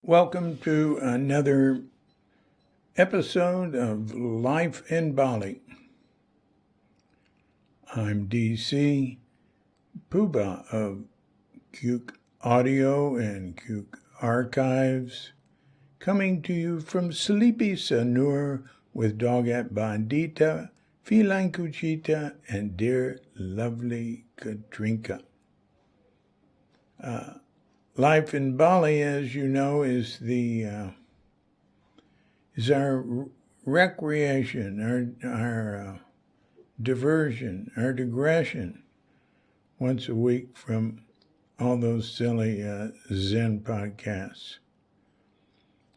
Welcome to another episode of Life in Bali. I'm DC Puba of Cuke Audio and Cuke Archives, coming to you from Sleepy Sanur with Dogat Bandita, Feline Cuchita, and dear lovely Katrinka. Life in Bali, as you know, is our recreation, our diversion, our digression once a week from all those silly Zen podcasts.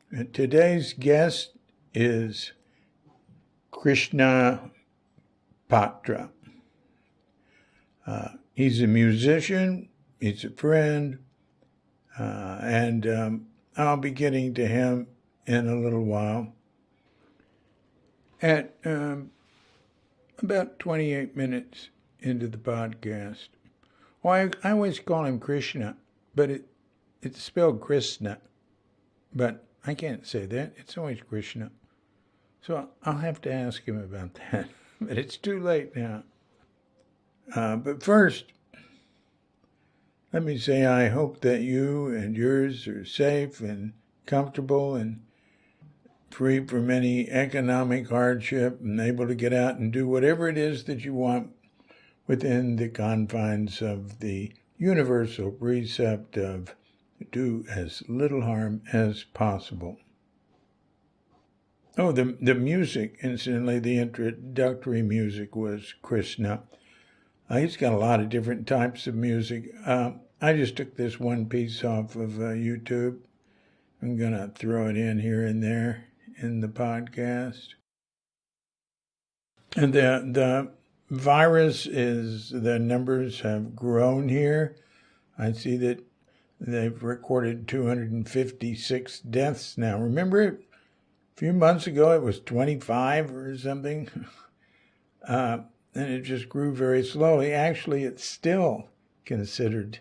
And today's guest is Krisna Patra. He's a musician, he's a friend, and I'll be getting to him in a little while. At about 28 minutes into the podcast. Well, I always call him Krishna, but it's spelled Krishna. But I can't say that. It's always Krishna. So I'll have to ask him about that. But it's too late now. But first, let me say I hope that you and yours are safe and comfortable and free from any economic hardship and able to get out and do whatever it is that you want within the confines of the universal precept of do as little harm as possible. Oh, the music, incidentally, the introductory music was Krishna. He's got a lot of different types of music. I just took this one piece off of YouTube. I'm going to throw it in here and there in the podcast. And the virus the numbers have grown here. I see that they've recorded 256 deaths now. Remember, a few months ago it was 25 or something? And it just grew very slowly. Actually, it's still considered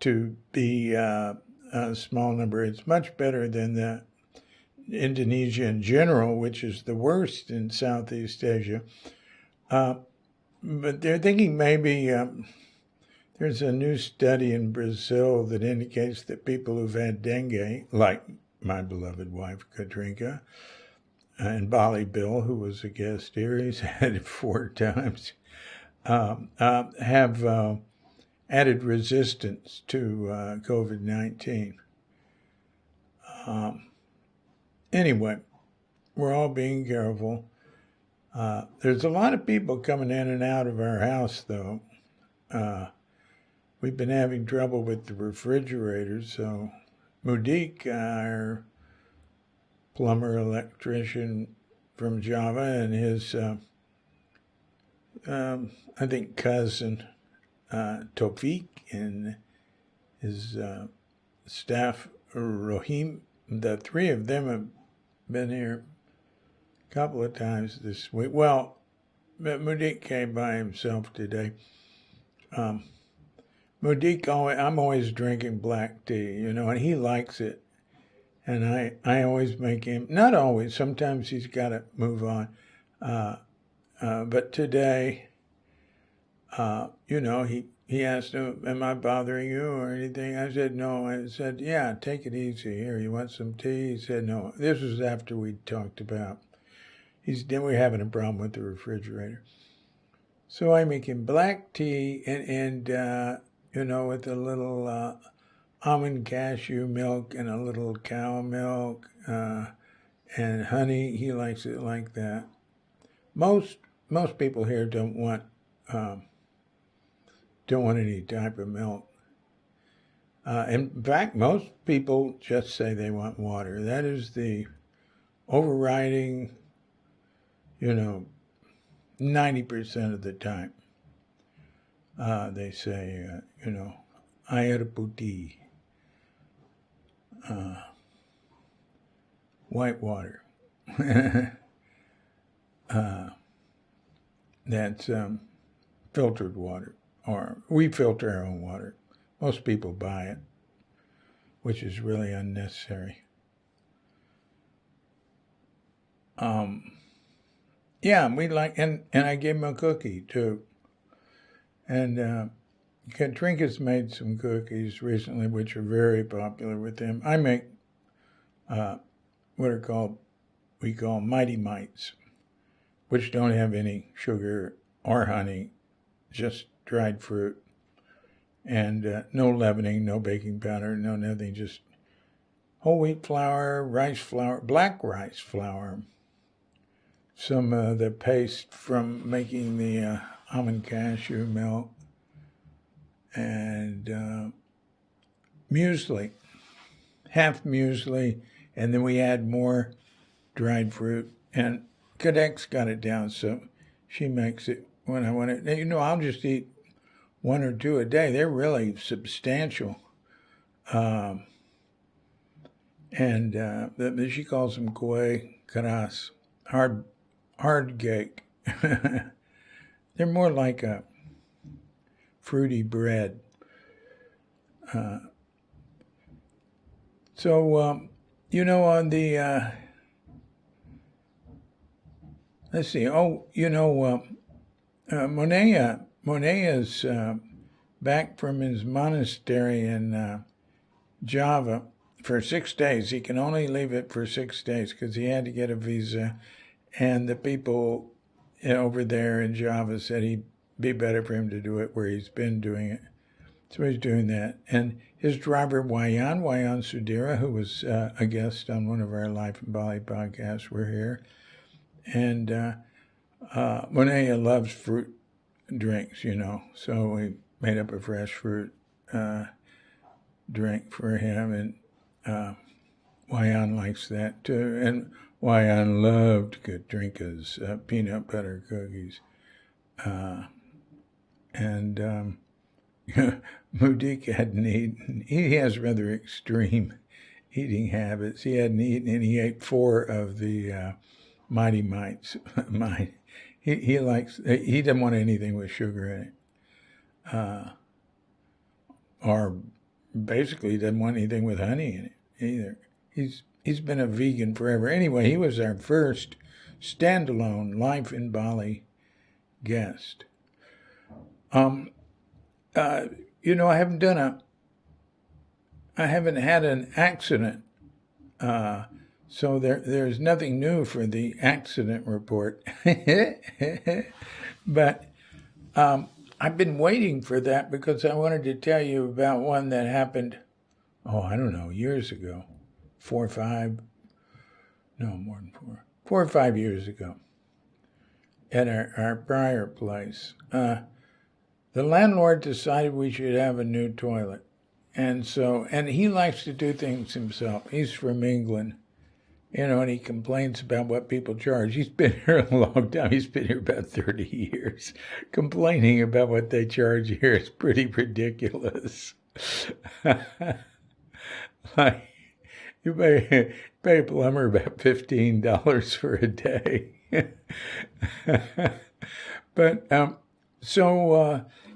to be a small number. It's much better than the Indonesia in general, which is the worst in Southeast Asia. But they're thinking maybe there's a new study in Brazil that indicates that people who've had dengue, like my beloved wife, Katrinka, and Bali Bill, who was a guest here, he's had it 4 times, have added resistance to COVID-19. Anyway, we're all being careful. There's a lot of people coming in and out of our house, though. We've been having trouble with the refrigerator, so Mudik, our plumber electrician from Java, and his, I think, cousin Tofik and his staff Rohim, the 3 of them have been here a couple of times this week. Well, Mudik came by himself today. Mudik, I'm always drinking black tea, and he likes it. And I always make him, not always, sometimes he's got to move on. But today, he asked, am I bothering you or anything? I said, no. I said, yeah, take it easy. Here, you want some tea? He said, no. This was after we talked about, we're having a problem with the refrigerator. So I make him black tea and with a little almond cashew milk and a little cow milk and honey. He likes it like that. Most people here don't want any type of milk. In fact, most people just say they want water. That is the overriding, 90% of the time. They say, air putih, white water. That's filtered water, or we filter our own water. Most people buy it. which is really unnecessary. Yeah, we like, and I gave him a cookie too. And Katrinka's made some cookies recently, which are very popular with him. I make what we call Mighty Mites, which don't have any sugar or honey, just dried fruit. And no leavening, no baking powder, no nothing, just whole wheat flour, rice flour, black rice flour, some of the paste from making the almond cashew milk, and muesli, half muesli, and then we add more dried fruit. And Kadek's got it down, so she makes it when I want it. I'll just eat one or two a day. They're really substantial. And she calls them kue karas, hard cake. They're more like a fruity bread. On the, let's see, Monea's back from his monastery in Java for 6 days. He can only leave it for 6 days because he had to get a visa, and the people over there in Java said he'd be better for him to do it where he's been doing it. So he's doing that. And his driver, Wayan Sudhira, who was a guest on one of our Life in Bali podcasts, were here. And Monea loves fruit drinks, so we made up a fresh fruit drink for him, and Wayan likes that too. And Wayan loved Katrinka's peanut butter cookies. Mudik hadn't eaten. He has rather extreme eating habits. He hadn't eaten, and he ate 4 of the Mighty Mites. He likes. He didn't want anything with sugar in it, or basically he doesn't want anything with honey in it either. He's been a vegan forever. Anyway, he was our first standalone Life in Bali guest. I haven't had an accident, so there's nothing new for the accident report. But I've been waiting for that because I wanted to tell you about one that happened, years ago, 4 or 5 years ago, at our prior place. The landlord decided we should have a new toilet. And he likes to do things himself. He's from England, and he complains about what people charge. He's been here a long time. He's been here about 30 years. Complaining about what they charge here is pretty ridiculous. Like, you pay a plumber about $15 for a day. But,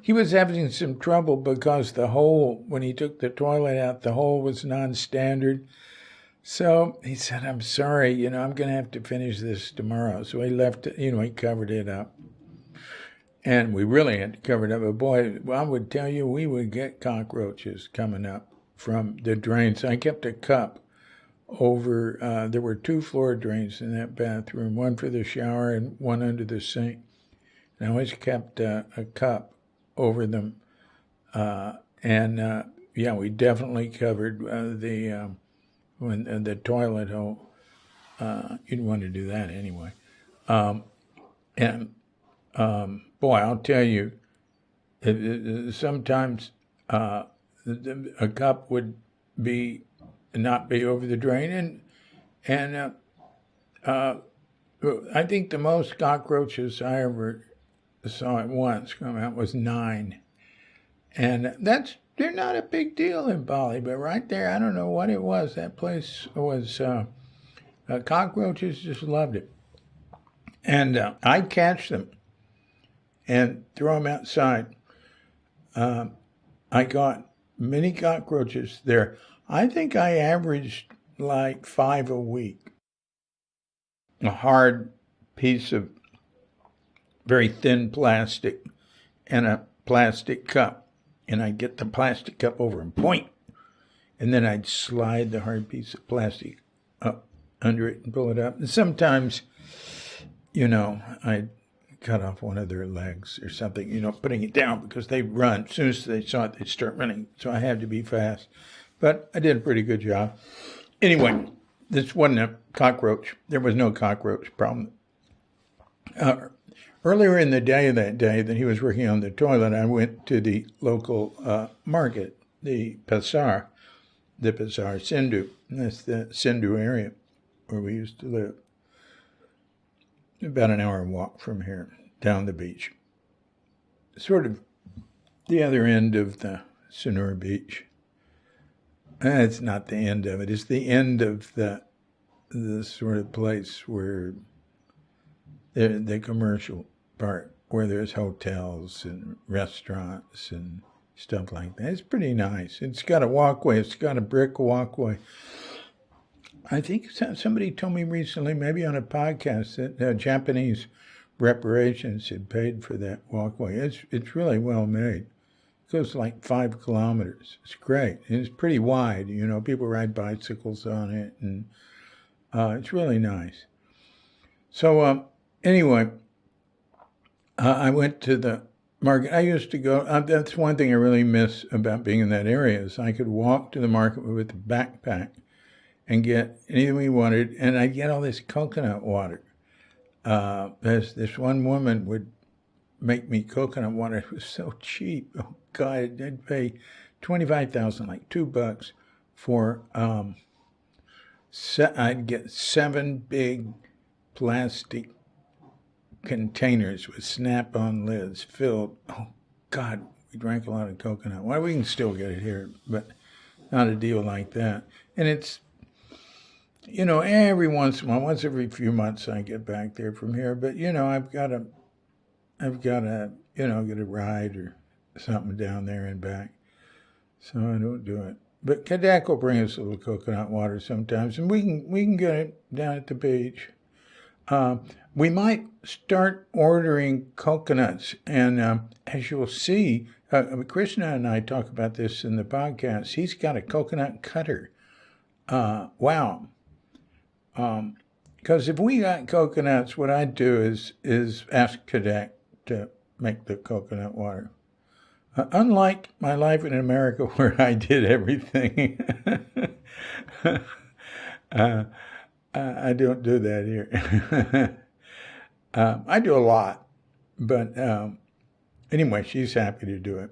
he was having some trouble because the hole, when he took the toilet out, the hole was non-standard. So he said, I'm sorry, I'm going to have to finish this tomorrow. So he left it, he covered it up. And we really had to cover it up. But boy, I would tell you, we would get cockroaches coming up from the drains. I kept a cup over, there were 2 floor drains in that bathroom, one for the shower and one under the sink. And I always kept a cup over them. We definitely covered the toilet hole. You'd want to do that anyway. Boy, I'll tell you, sometimes a cup would not be over the drain, and I think the most cockroaches I ever saw at once come out was 9, and they're not a big deal in Bali, but right there, I don't know what it was. That place was cockroaches just loved it, and I'd catch them and throw them outside. I got many cockroaches there. I think I averaged like 5 a week. A hard piece of very thin plastic and a plastic cup. And I'd get the plastic cup over and point. And then I'd slide the hard piece of plastic up under it and pull it up. And sometimes, I'd cut off one of their legs or something, putting it down because they run. As soon as they saw it, they'd start running. So I had to be fast. But I did a pretty good job. Anyway, this wasn't a cockroach. There was no cockroach problem. Earlier in the day that he was working on the toilet, I went to the local market, the Pasar Sindhu. That's the Sindhu area where we used to live. About an hour walk from here, down the beach. Sort of the other end of the Sunur Beach. It's not the end of it. It's the end of the sort of place where the commercial part, where there's hotels and restaurants and stuff like that. It's pretty nice. It's got a walkway. It's got a brick walkway. I think somebody told me recently, maybe on a podcast, that Japanese reparations had paid for that walkway. It's really well made. It goes like 5 kilometers. It's great. It's pretty wide. People ride bicycles on it, and it's really nice. So anyway, I went to the market. I used to go. That's one thing I really miss about being in that area is I could walk to the market with a backpack and get anything we wanted, and I'd get all this coconut water. This one woman would make me coconut water. It was so cheap. Oh God, I'd pay $25,000, like $2 for. I'd get 7 big plastic containers with snap-on lids filled. Oh God, we drank a lot of coconut. Well, we can still get it here, but not a deal like that. And it's, every once in a while, once every few months, I get back there from here. But I've got to, get a ride or something down there and back, so I don't do it. But Kadak will bring us a little coconut water sometimes, and we can get it down at the beach. We might start ordering coconuts, and as you'll see, Krishna and I talk about this in the podcast. He's got a coconut cutter. Wow. Because if we got coconuts, what I'd do is ask Kadak to make the coconut water. Unlike my life in America, where I did everything, I don't do that here. I do a lot, but anyway, she's happy to do it.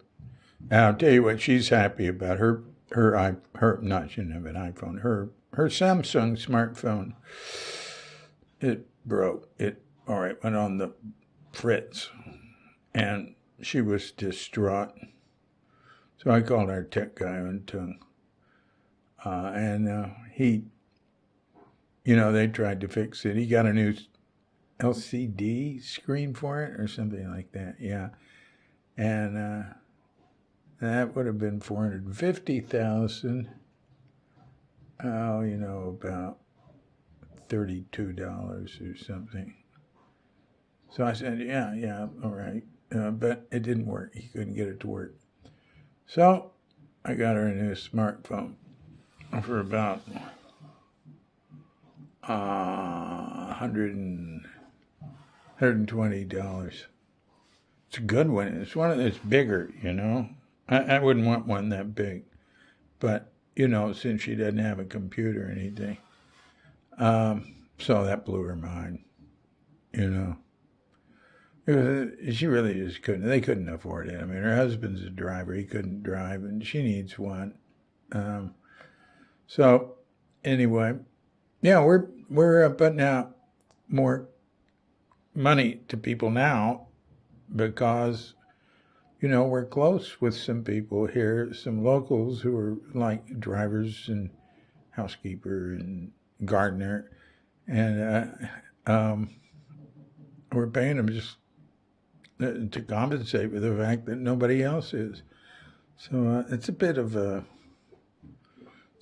And I'll tell you what she's happy about. Her not, she didn't have an iPhone. Her Samsung smartphone, it broke. It went on the fritz, and she was distraught. So I called our tech guy on Tongue, and he, they tried to fix it. He got a new LCD screen for it or something like that. Yeah, and that would have been $450,000. About $32 or something. So I said, yeah, all right. But it didn't work. He couldn't get it to work. So I got her a new smartphone for about $120. It's a good one. It's one that's bigger, I wouldn't want one that big. But, since she doesn't have a computer or anything. So that blew her mind, She really just couldn't. They couldn't afford it. I mean, her husband's a driver. He couldn't drive, and she needs one. So anyway, yeah, we're putting out more money to people now because, we're close with some people here, some locals who are like drivers and housekeeper and gardener, and we're paying them just to compensate for the fact that nobody else is. So it's a bit of a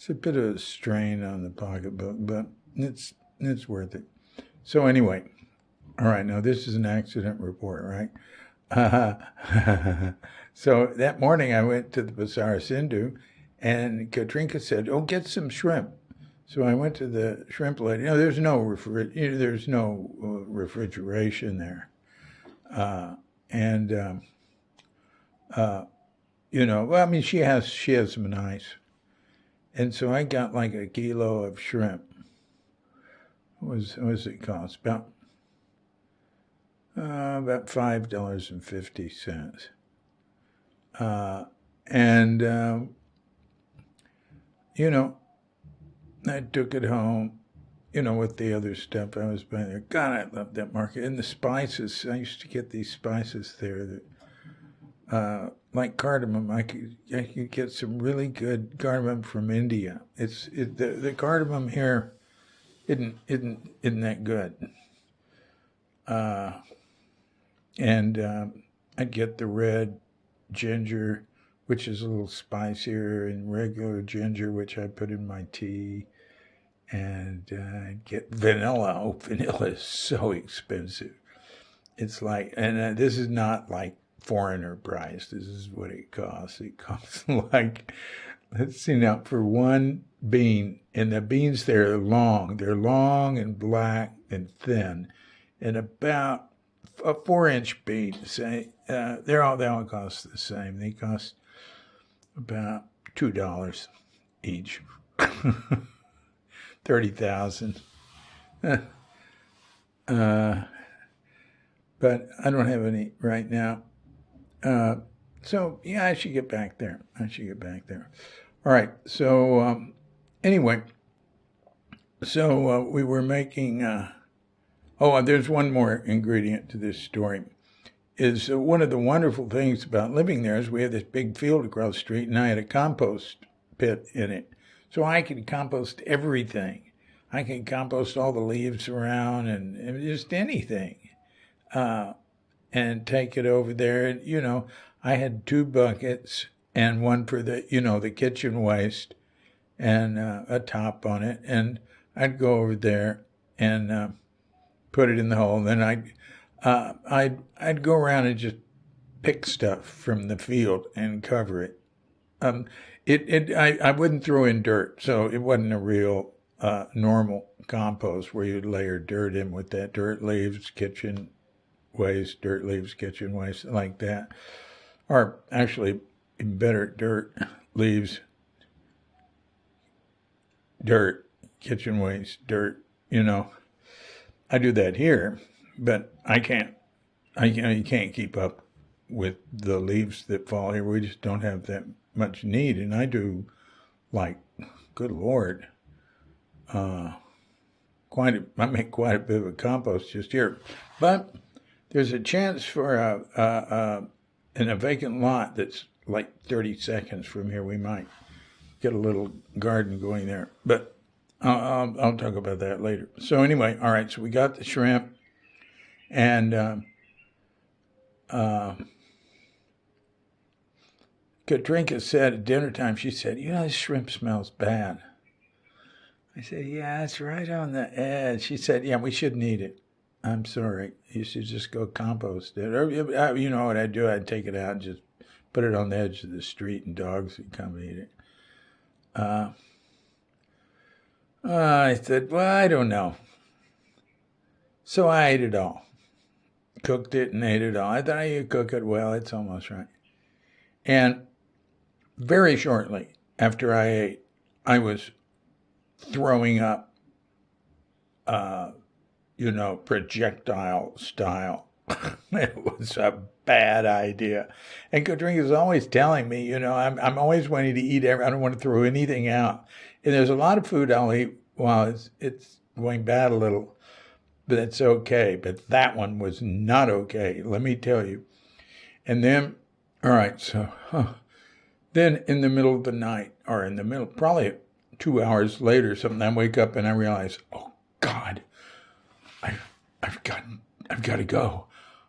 It's a bit of a strain on the pocketbook, but it's worth it. So anyway, all right, now this is an accident report, right? So that morning I went to the Pasar Sindhu, and Katrinka said, "Oh, get some shrimp." So I went to the shrimp lady. There's no refrigeration there, well, I mean, she has some ice, and so I got like a kilo of shrimp. What was it cost? About $5.50. I took it home, with the other stuff I was buying there. God, I love that market. And the spices, I used to get these spices there that, like cardamom. I could get some really good cardamom from India. The cardamom here isn't that good. I'd get the red ginger, which is a little spicier, and regular ginger, which I put in my tea. And I'd get vanilla. Oh, vanilla is so expensive. It's like, and this is not like foreigner price. This is what it costs. It costs like, let's see now, for one bean, and the beans there are long. They're long and black and thin, and about a 4-inch bean. Say they all cost the same. They cost about $2 each. 30,000. But I don't have any right now. So yeah, I should get back there. All right. So anyway, so we were making. There's one more ingredient to this story. Is one of the wonderful things about living there is we have this big field across the street, and I had a compost pit in it. So I can compost everything. I can compost all the leaves around and just anything. And take it over there. And, I had 2 buckets and one for the kitchen waste and a top on it. And I'd go over there and put it in the hole. And then I'd go around and just pick stuff from the field and cover it. I wouldn't throw in dirt, so it wasn't a real normal compost where you'd layer dirt in with that dirt, leaves, kitchen waste, like that. Or actually, better, dirt, leaves, dirt, kitchen waste, dirt. I do that here, but I can't. You can't keep up with the leaves that fall here. We just don't have that much need, and I do, like, good Lord, I make quite a bit of a compost just here. But there's a chance for in a vacant lot that's like 30 seconds from here, we might get a little garden going there. But I'll talk about that later. So anyway, all right, so we got the shrimp, and Katrinka said at dinner time, she said, this shrimp smells bad. I said, yeah, it's right on the edge. She said, yeah, we shouldn't eat it. I'm sorry. You should just go compost it. Or, you know what I'd do? I'd take it out and just put it on the edge of the street, and dogs would come and eat it. I said, well, I don't know. So I ate it all. Cooked it and ate it all. I thought you cook it well. It's almost right. And very shortly after I ate, I was throwing up, projectile style. It was a bad idea. And Katrinka's always telling me, I'm always wanting to eat I don't want to throw anything out. And there's a lot of food I'll eat while it's going bad a little, but it's okay. But that one was not okay, let me tell you. And then, all right, so then in the middle of the night, or probably 2 hours later, something, I wake up and I realize, oh God, I've got to go.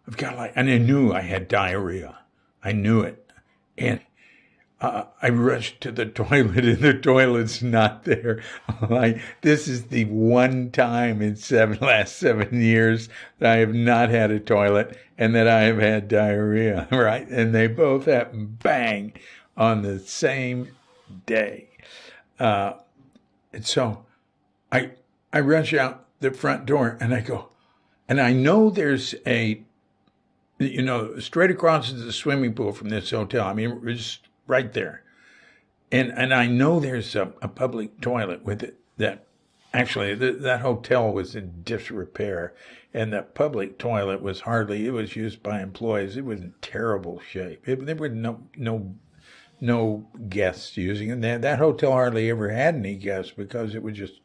And I knew I had diarrhea. I knew it. And I rushed to the toilet and the toilet's not there. Like, this is the one time in last 7 years that I have not had a toilet and that I have had diarrhea, right? And they both happened bang on the same day. And so I rush out the front door and I go, and I know there's straight across is the swimming pool from this hotel. I mean, it was right there. And I know there's a public toilet with it that actually that hotel was in disrepair, and that public toilet was it was used by employees. It was in terrible shape. There were no guests using it. That hotel hardly ever had any guests because it was just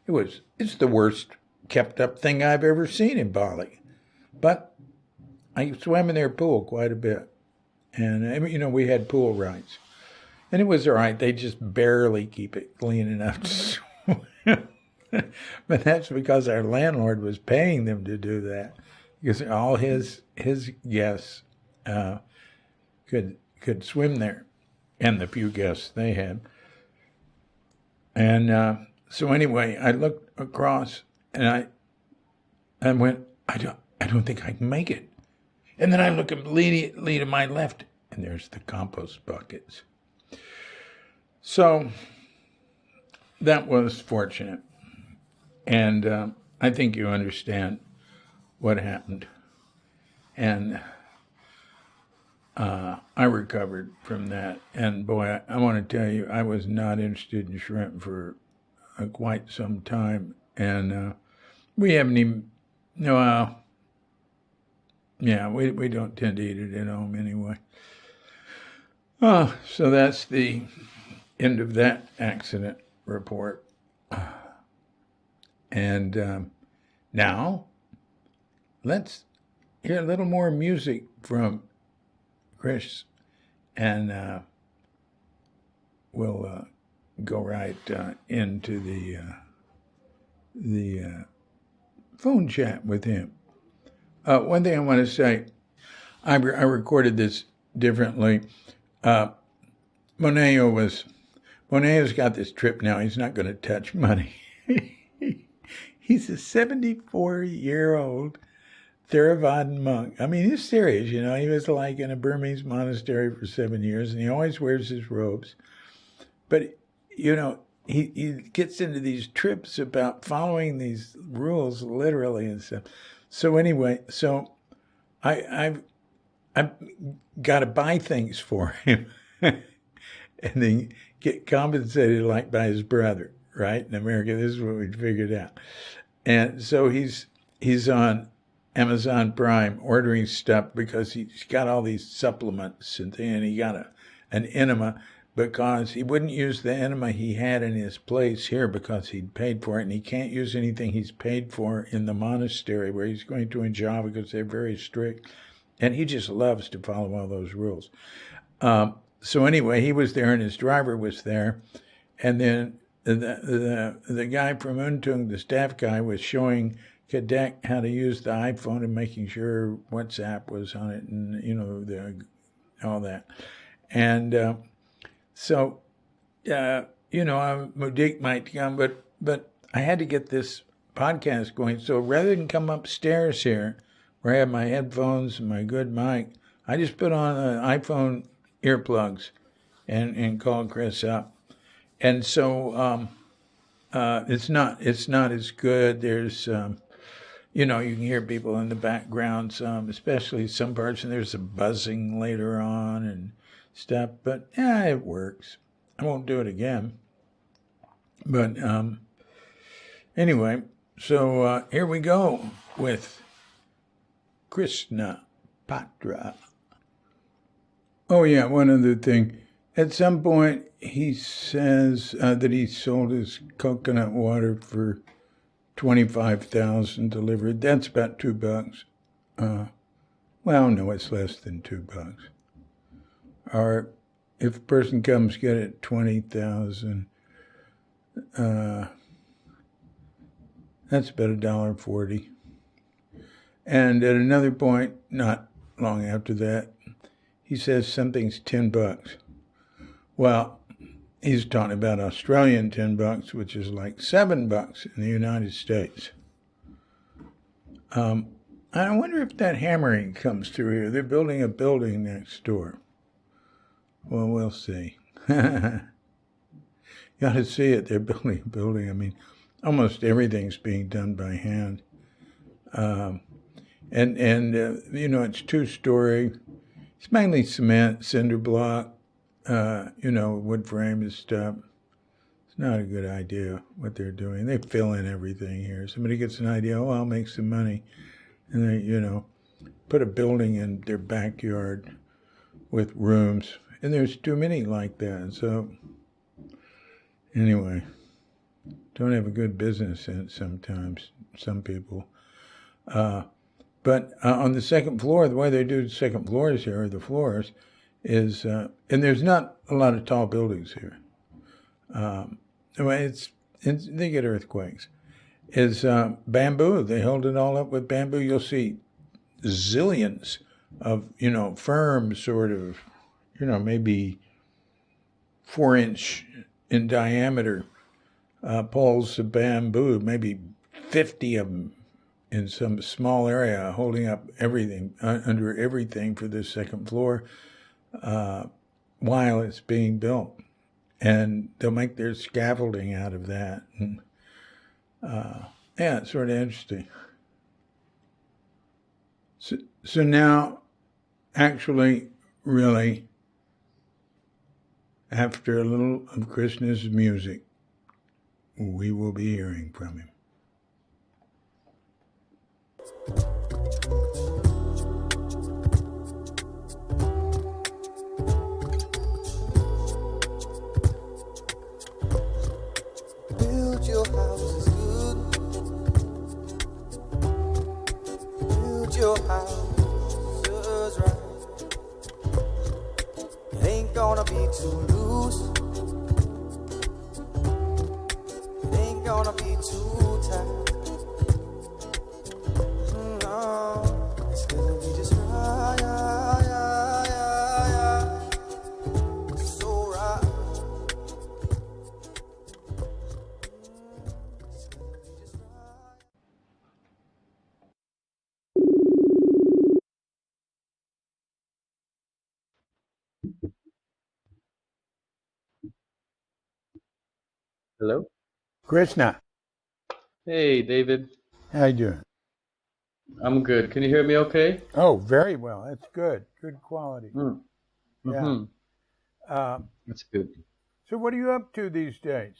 it's the worst kept up thing I've ever seen in Bali. But I swam in their pool quite a bit. And, we had pool rights. And it was all right. They just barely keep it clean enough to swim. But that's because our landlord was paying them to do that. Because all his guests could swim there. And the few guests they had. And so anyway, I looked across and I went, I don't think I can make it. And then I look immediately to my left, and there's the compost buckets. So that was fortunate. And I think you understand what happened. And I recovered from that. And boy, I want to tell you, I was not interested in shrimp for quite some time. And we haven't even, we don't tend to eat it at home anyway. So that's the end of that accident report. And now, let's hear a little more music from Kris, and we'll go right into the phone chat with him. One thing I want to say, I recorded this differently. Moneo's got this trip now. He's not going to touch money. He's a 74-year-old Theravadan monk. I mean, he's serious, He was like in a Burmese monastery for 7 years, and he always wears his robes. But, he gets into these trips about following these rules literally and stuff. So anyway, I've got to buy things for him and then get compensated like by his brother, right? In America, this is what we figured out. And so he's on Amazon Prime ordering stuff because he's got all these supplements and he got an enema because he wouldn't use the enema he had in his place here because he'd paid for it, and he can't use anything he's paid for in the monastery where he's going to in Java because they're very strict, and he just loves to follow all those rules. So anyway, he was there and his driver was there, and then the guy from Untung, the staff guy, was showing Kadek how to use the iPhone and making sure WhatsApp was on it and, all that. And so, Mudik might come, but I had to get this podcast going. So rather than come upstairs here, where I have my headphones and my good mic, I just put on iPhone earplugs and called Kris up. And so it's not as good. There's you can hear people in the background, especially some parts, and there's a buzzing later on and stuff, but it works. I won't do it again. But anyway, so here we go with Krisna Patra. Oh yeah, one other thing. At some point, he says that he sold his coconut water for $25,000 delivered. That's about $2. Well, no, it's less than $2. Or if a person comes get it, 20,000. That's about $1.40. And at another point, not long after that, he says something's $10. Well, he's talking about Australian $10, which is like $7 in the United States. I wonder if that hammering comes through here. They're building a building next door. Well, we'll see. You ought to see it. They're building a building. I mean, almost everything's being done by hand. And it's 2-story. It's mainly cement, cinder block, wood frame and stuff. It's not a good idea what they're doing. They fill in everything here. Somebody gets an idea, oh, I'll make some money. And they, put a building in their backyard with rooms. And there's too many like that. So anyway, don't have a good business sense sometimes, some people. But on the second floor, the way they do the second floors here, or the floors, is, and there's not a lot of tall buildings here. They get earthquakes. Is bamboo. They hold it all up with bamboo. You'll see zillions of, firm sort of, maybe 4-inch in diameter poles of bamboo, maybe 50 of them in some small area, holding up everything, under everything for this second floor while it's being built. And they'll make their scaffolding out of that. And, it's sort of interesting. So now, actually, really, after a little of Krishna's music, we will be hearing from him. Build your houses good. Build your houses right. It ain't gonna be too loose. It ain't gonna be too tight. No, it's gonna be just right. So right. It's gonna be just right. Hello? Krishna, Hey, David. how you doing? I'm good. Can you hear me okay? Oh, very well. That's good. Good quality. Mm. Yeah. Mm-hmm. That's good. So what are you up to these days?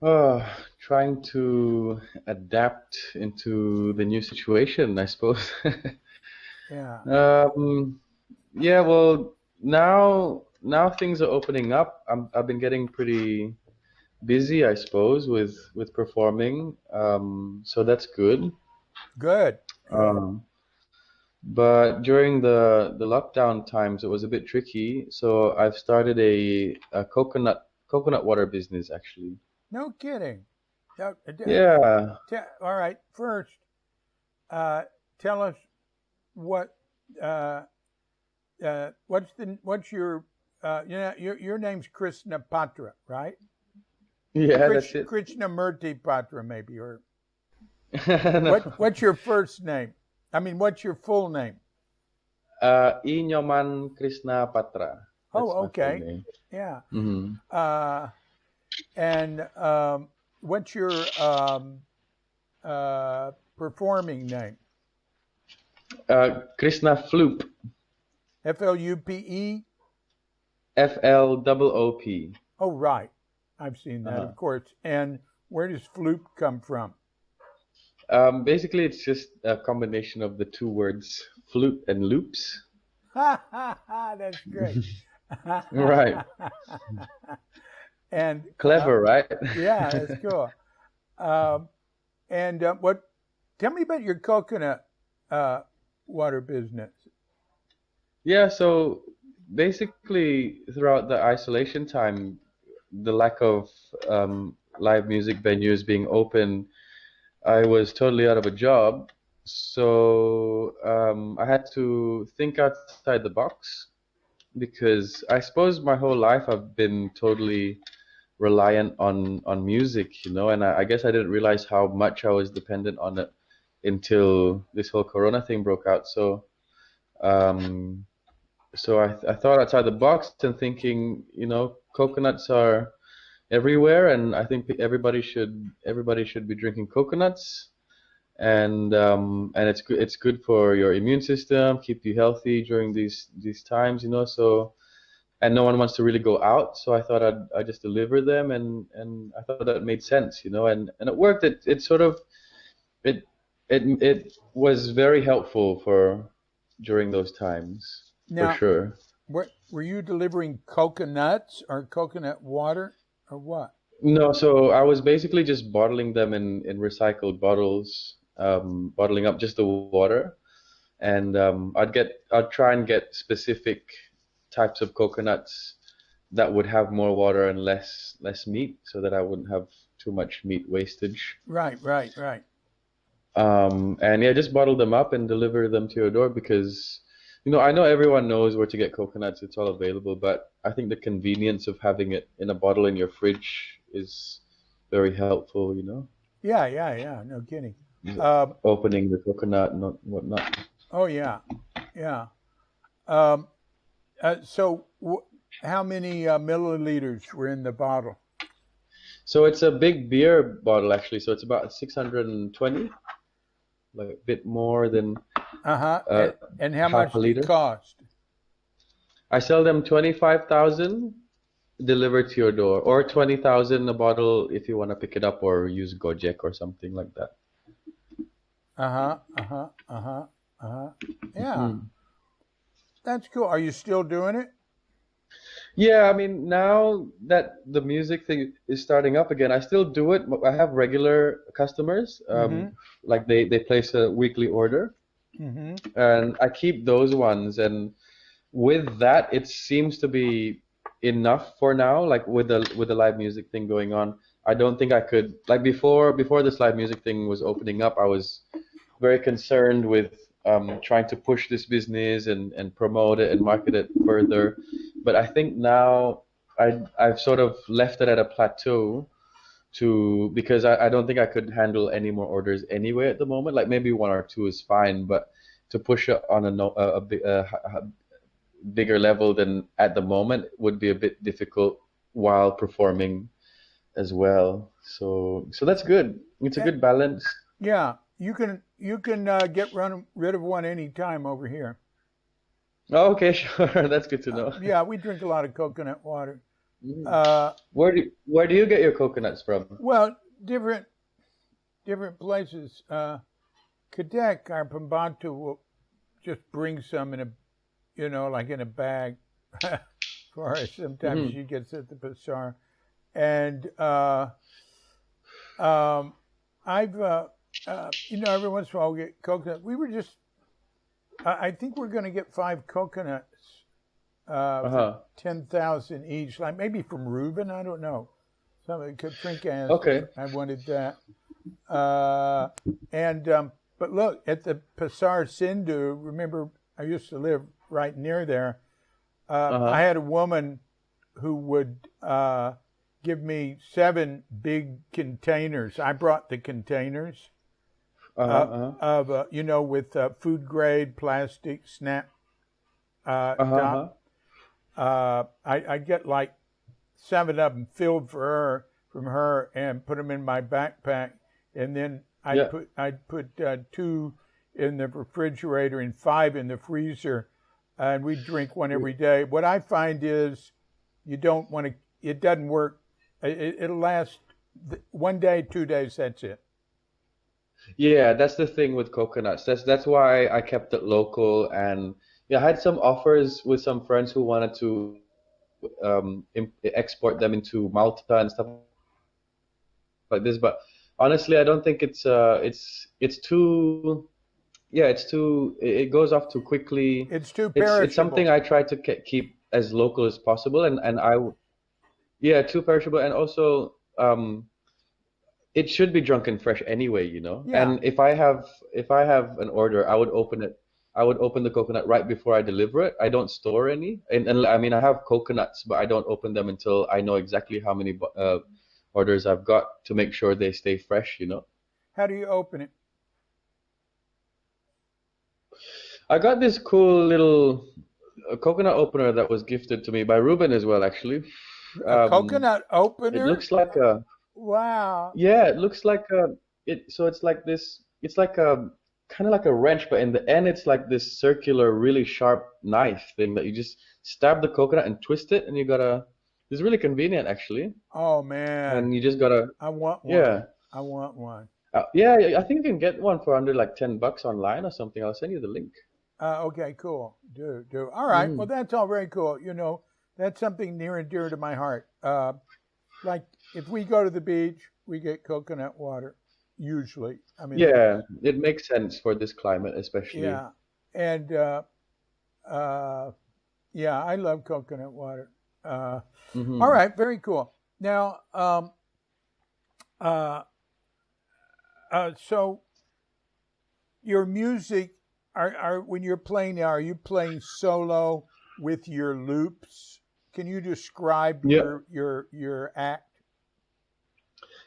Trying to adapt into the new situation, I suppose. Yeah. Yeah, well, now things are opening up. I've been getting pretty busy, I suppose, with performing. So that's good. Good. Um, But during the lockdown times, it was a bit tricky. So I've started a coconut water business, actually. No kidding. Now, Yeah. all right. First, tell us what what's your your name's Krisna Patra, right? Yeah, that's it. Krishnamurti Patra, maybe, or No. what's your first name? I mean, what's your full name? Nyoman Krisna Patra. That's Oh, my full okay. name. Yeah. Mhm. And what's your performing name? Krishna Floop. F-L-U-P-E? FLOOP. Oh, right. I've seen that, Uh-huh. of course. And where does floop come from? Basically, it's just a combination of the two words flute and loops. Ha ha ha! That's great. Right. And Clever, right? yeah, that's cool. And what? Tell me about your coconut water business. Yeah, so basically, throughout the isolation time, the lack of live music venues being open, I was totally out of a job. So I had to think outside the box because I suppose my whole life I've been totally reliant on music, and I guess I didn't realize how much I was dependent on it until this whole Corona thing broke out. Um, so I thought outside the box and thinking, coconuts are everywhere, and I think everybody should be drinking coconuts, and it's good for your immune system, keep you healthy during these times, and no one wants to really go out, so I thought I'd just deliver them, and I thought that made sense, and it worked. It sort of it it was very helpful for during those times for Now, sure. were you delivering coconuts or coconut water or what? No, so I was basically just bottling them in recycled bottles, bottling up just the water, and I'd try and get specific types of coconuts that would have more water and less meat, so that I wouldn't have too much meat wastage. Right, right, right. And yeah, just bottle them up and deliver them to your door because, I know everyone knows where to get coconuts. It's all available, but I think the convenience of having it in a bottle in your fridge is very helpful. Yeah, yeah, yeah. No kidding. Just Um, opening the coconut and whatnot. oh yeah, yeah. Um, so, how many milliliters were in the bottle? So it's a big beer bottle actually. So it's about 620, like a bit more than Uh-huh. uh, And how half much a did it liter. cost? I sell them 25,000 delivered to your door, or 20,000 a bottle if you want to pick it up or use Gojek or something like that. Uh-huh, uh-huh, uh-huh, uh-huh. Yeah, Mm. that's cool. Are you still doing it? Yeah, I mean, now that the music thing is starting up again, I still do it. I have regular customers, Mm-hmm. like they place a weekly order, Mm-hmm. and I keep those ones. And with that, it seems to be enough for now. Like with the live music thing going on, I don't think I could like before this live music thing was opening up. I was very concerned with trying to push this business and promote it and market it further. But I think now I've sort of left it at a plateau because I don't think I could handle any more orders anyway at the moment. Like maybe one or two is fine, but to push it on a bigger level than at the moment would be a bit difficult while performing as well. So that's good. It's a Eh, good balance. yeah, you can get rid of one anytime over here. Oh, okay, sure. That's good to know. Yeah, we drink a lot of coconut water. Mm. Uh, Where do you get your coconuts from? well, different places. Kadek, our Pambatu, will just bring some in a, like in a bag for us. Sometimes Hmm. she gets at the bazaar. And um, I've, every once in a while we get coconut. We were just, I think we're going to get 5 coconuts for Uh-huh. 10,000 each, like maybe from Reuben. I don't know. Something Katrinka asked Okay. if I wanted that. Uh, and but look at the Pasar Sindhu. Remember, I used to live right near there. I Uh-huh. had a woman who would give me 7 big containers. I brought the containers Uh-huh. Uh-huh. of with food grade plastic snap Uh-huh. top. Uh-huh. I get like 7 of them filled from her and put them in my backpack, and then Yeah. I'd put 2 in the refrigerator and 5 in the freezer, and we drink one every day. What I find is you don't want to. It doesn't work. It'll last one day, 2 days. That's it. Yeah, that's the thing with coconuts. That's why I kept it local, and yeah, I had some offers with some friends who wanted to export them into Malta and stuff like this. But honestly, I don't think it's too yeah, it goes off too quickly. It's too It's something perishable. I try to keep as local as possible, and yeah, too perishable, and also it should be drunk and fresh anyway, you know. Yeah. And if I have an order, I would open it. I would open the coconut right before I deliver it. I don't store any, and I mean I have coconuts, but I don't open them until I know exactly how many orders I've got to make sure they stay fresh, you know. How do you open it? I got this cool little coconut opener that was gifted to me by Ruben as well, actually. A Um, coconut it opener? looks like a Wow. Yeah, it looks like a it so it's like this it's like a kind of like a wrench, but in the end it's like this circular, really sharp knife thing that you just stab the coconut and twist it and you gotta it's really convenient actually. Oh man, And you just gotta I want yeah. one. I want one. Yeah, I think you can get one for under like 10 bucks online or something. I'll send you the link. Okay, cool. Do. All right. Well, Mm. that's all very cool. That's something near and dear to my heart. Like if we go to the beach, we get coconut water, usually. I mean, Yeah, it makes sense for this climate especially. yeah. And uh, yeah, I love coconut water. Uh, all Hmm. right, very cool. Now, uh, so your music are when you're playing now, are you playing solo with your loops? Can you describe Yeah. your act?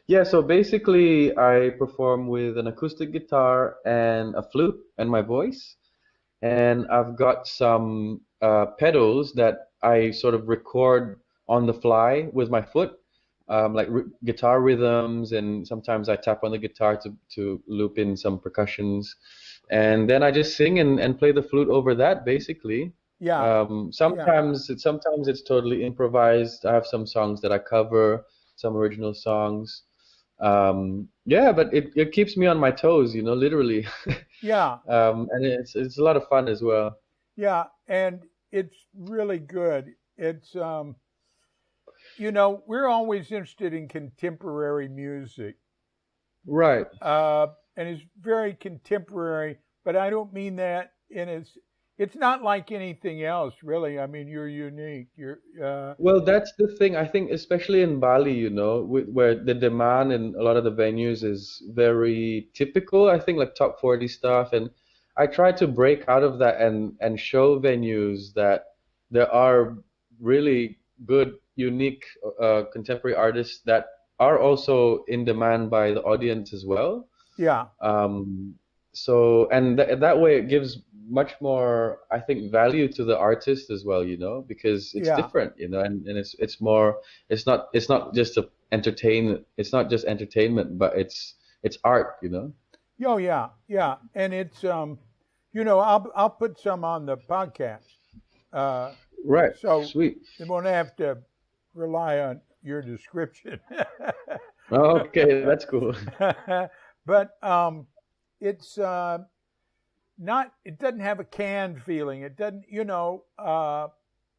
Yeah, so basically I perform with an acoustic guitar and a flute and my voice. And I've got some pedals that I sort of record on the fly with my foot, like r guitar rhythms, and sometimes I tap on the guitar to loop in some percussions, and then I just sing and play the flute over that, basically. Yeah, yeah, Sometimes it's totally improvised. I have some songs that I cover, some original songs. Yeah, but it keeps me on my toes, you know, literally. yeah, And it's a lot of fun as well. yeah, and it's really good. It's we're always interested in contemporary music, Right. and it's very contemporary. But I don't mean that in it's not like anything else, really. I mean, you're unique. You're Well, that's the thing. I think, especially in Bali, you know, where the demand in a lot of the venues is very typical. I think like top 40 stuff, and I try to break out of that and show venues that there are really good, unique, contemporary artists that are also in demand by the audience as well. yeah, Um, so, and th that way it gives much more, I think, value to the artist as well, you know, because it's yeah. different, you know, and it's more, it's not just it's not just entertainment, but it's art, you know. Oh yeah, yeah, and it's I'll put some on the podcast, uh, Right. so Sweet. they won't have to rely on your description. Okay, that's cool. But it's not. It doesn't have a canned feeling. It doesn't.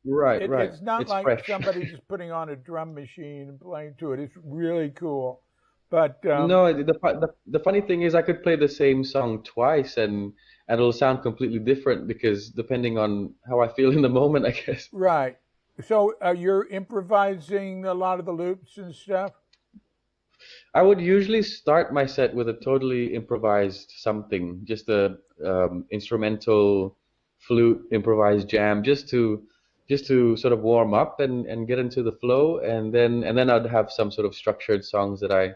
Right, right. It's not It's like fresh. somebody just putting on a drum machine and playing to it. It's really cool. But No, the funny thing is I could play the same song twice and it'll sound completely different because depending on how I feel in the moment, I guess. right. So you're improvising a lot of the loops and stuff. I would usually start my set with a totally improvised something, just a instrumental flute improvised jam, just to sort of warm up and get into the flow, and then I'd have some sort of structured songs that I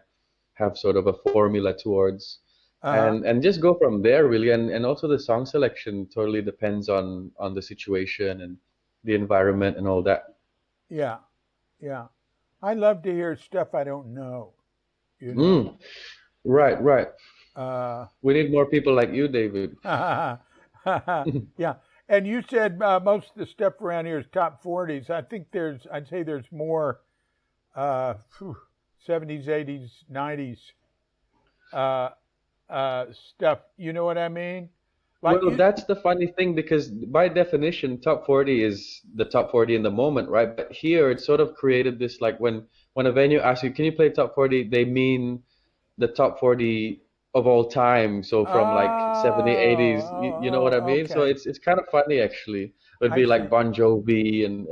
have sort of a formula towards, Uh huh. and just go from there really, and also the song selection totally depends on the situation and the environment and all that. Yeah. Yeah. I love to hear stuff I don't know. You know. Mm, right, right. Uh, We need more people like you, David. yeah. And you said most of the stuff around here is top 40s. I'd say there's more phew, 70s, 80s, 90s uh, stuff. You know what I mean? Like Well, you, that's the funny thing because by definition, top 40 is the top 40 in the moment, right? But here it's sort of created this like when a venue asks you, can you play top 40? They mean the top 40 of all time. So from like 70, 80s, you know what I mean? So okay. it's kind of funny actually. It would I be like see. Bon Jovi and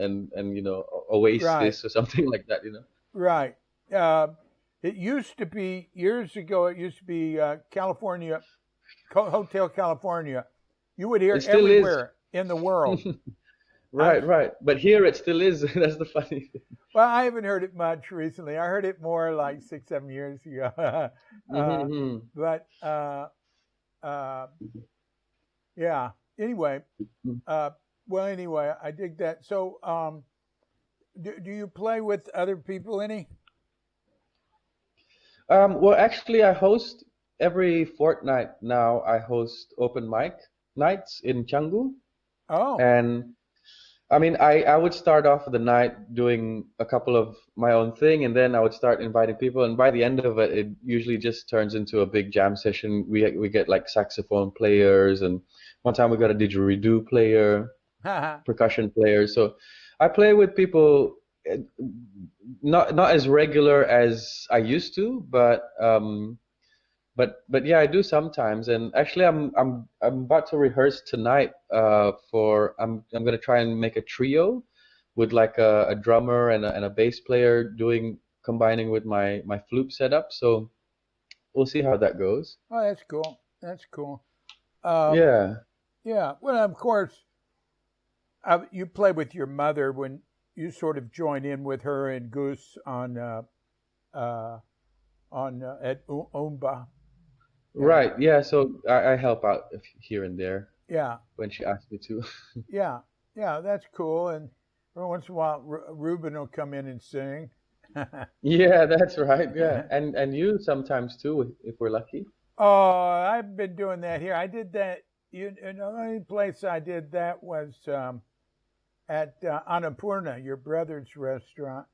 Right, Oasis or something like that, you know? right. Uh, It used to be years ago. It used to be California, Hotel California. You would hear It still is. everywhere in the world. I Right, right. But here it still is. That's the funny thing. Well, I haven't heard it much recently. I heard it more like 6, 7 years ago. Hmm. But uh, yeah. Anyway, anyway, I dig that. So, do you play with other people any? Well, actually, I host every fortnight now. I host open mic nights in Canggu, Oh, and I mean, I would start off the night doing a couple of my own thing, and then I would start inviting people. And by the end of it, it usually just turns into a big jam session. We get like saxophone players, and one time we got a didgeridoo player, percussion players. So I play with people, not as regular as I used to, but yeah, I do sometimes. And actually, I'm about to rehearse tonight. I'm gonna try and make a trio with like a drummer and a bass player combining with my flute setup. So we'll see how that goes. oh, that's cool. That's cool. Um, Yeah. yeah. Well, of course, you play with your mother when you sort of join in with her and Goose uh, on at Umba. And Right. Yeah. So I help out here and there yeah, when she asks me to. yeah, yeah. That's cool. And every once in a while, Ruben will come in and sing. Yeah, that's right. Yeah. And you sometimes too, if we're lucky. Oh, I've been doing that here. I did that. The only place I did that was at Annapurna, your brother's restaurant.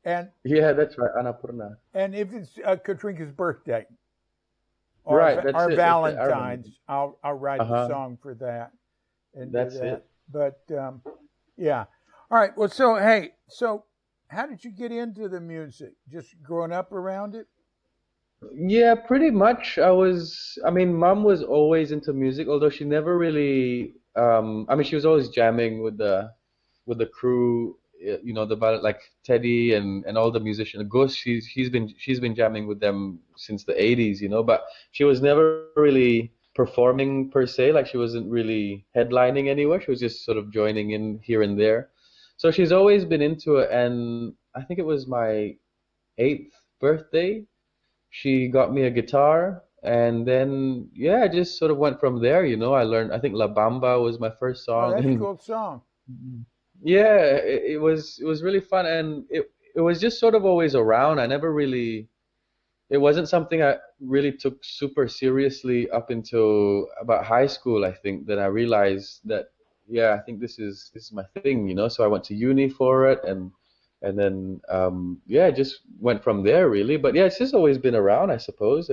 And Yeah, that's right. Annapurna. if it's Katrinka's birthday Right. That's or it. That's it. I remember. Valentine's, I'll write the Uh-huh. song for that and do That's that. it. But yeah. All right. Well, so hey, so how did you get into the music? Just growing up around it? Yeah, pretty much. I mean, mom was always into music, although she never really, I mean, she was always jamming with the crew, like Teddy and all the musicians. Ghost, she's been jamming with them since the 80s, but she was never really performing per se, like she wasn't really headlining anywhere. She was just sort of joining in here and there. So she's always been into it, and I think it was my 8th birthday she got me a guitar, and then yeah, I just sort of went from there. I learned, I think La Bamba was my first Oh, song, that's a and cool song. yeah, it was really fun, and it was just sort of always around. I never really It wasn't something I really took super seriously up until about high school, I think, that I realized that yeah, I think this is my thing. So I went to uni for it, and then yeah, I just went from there really. But yeah, it's just always been around, I suppose,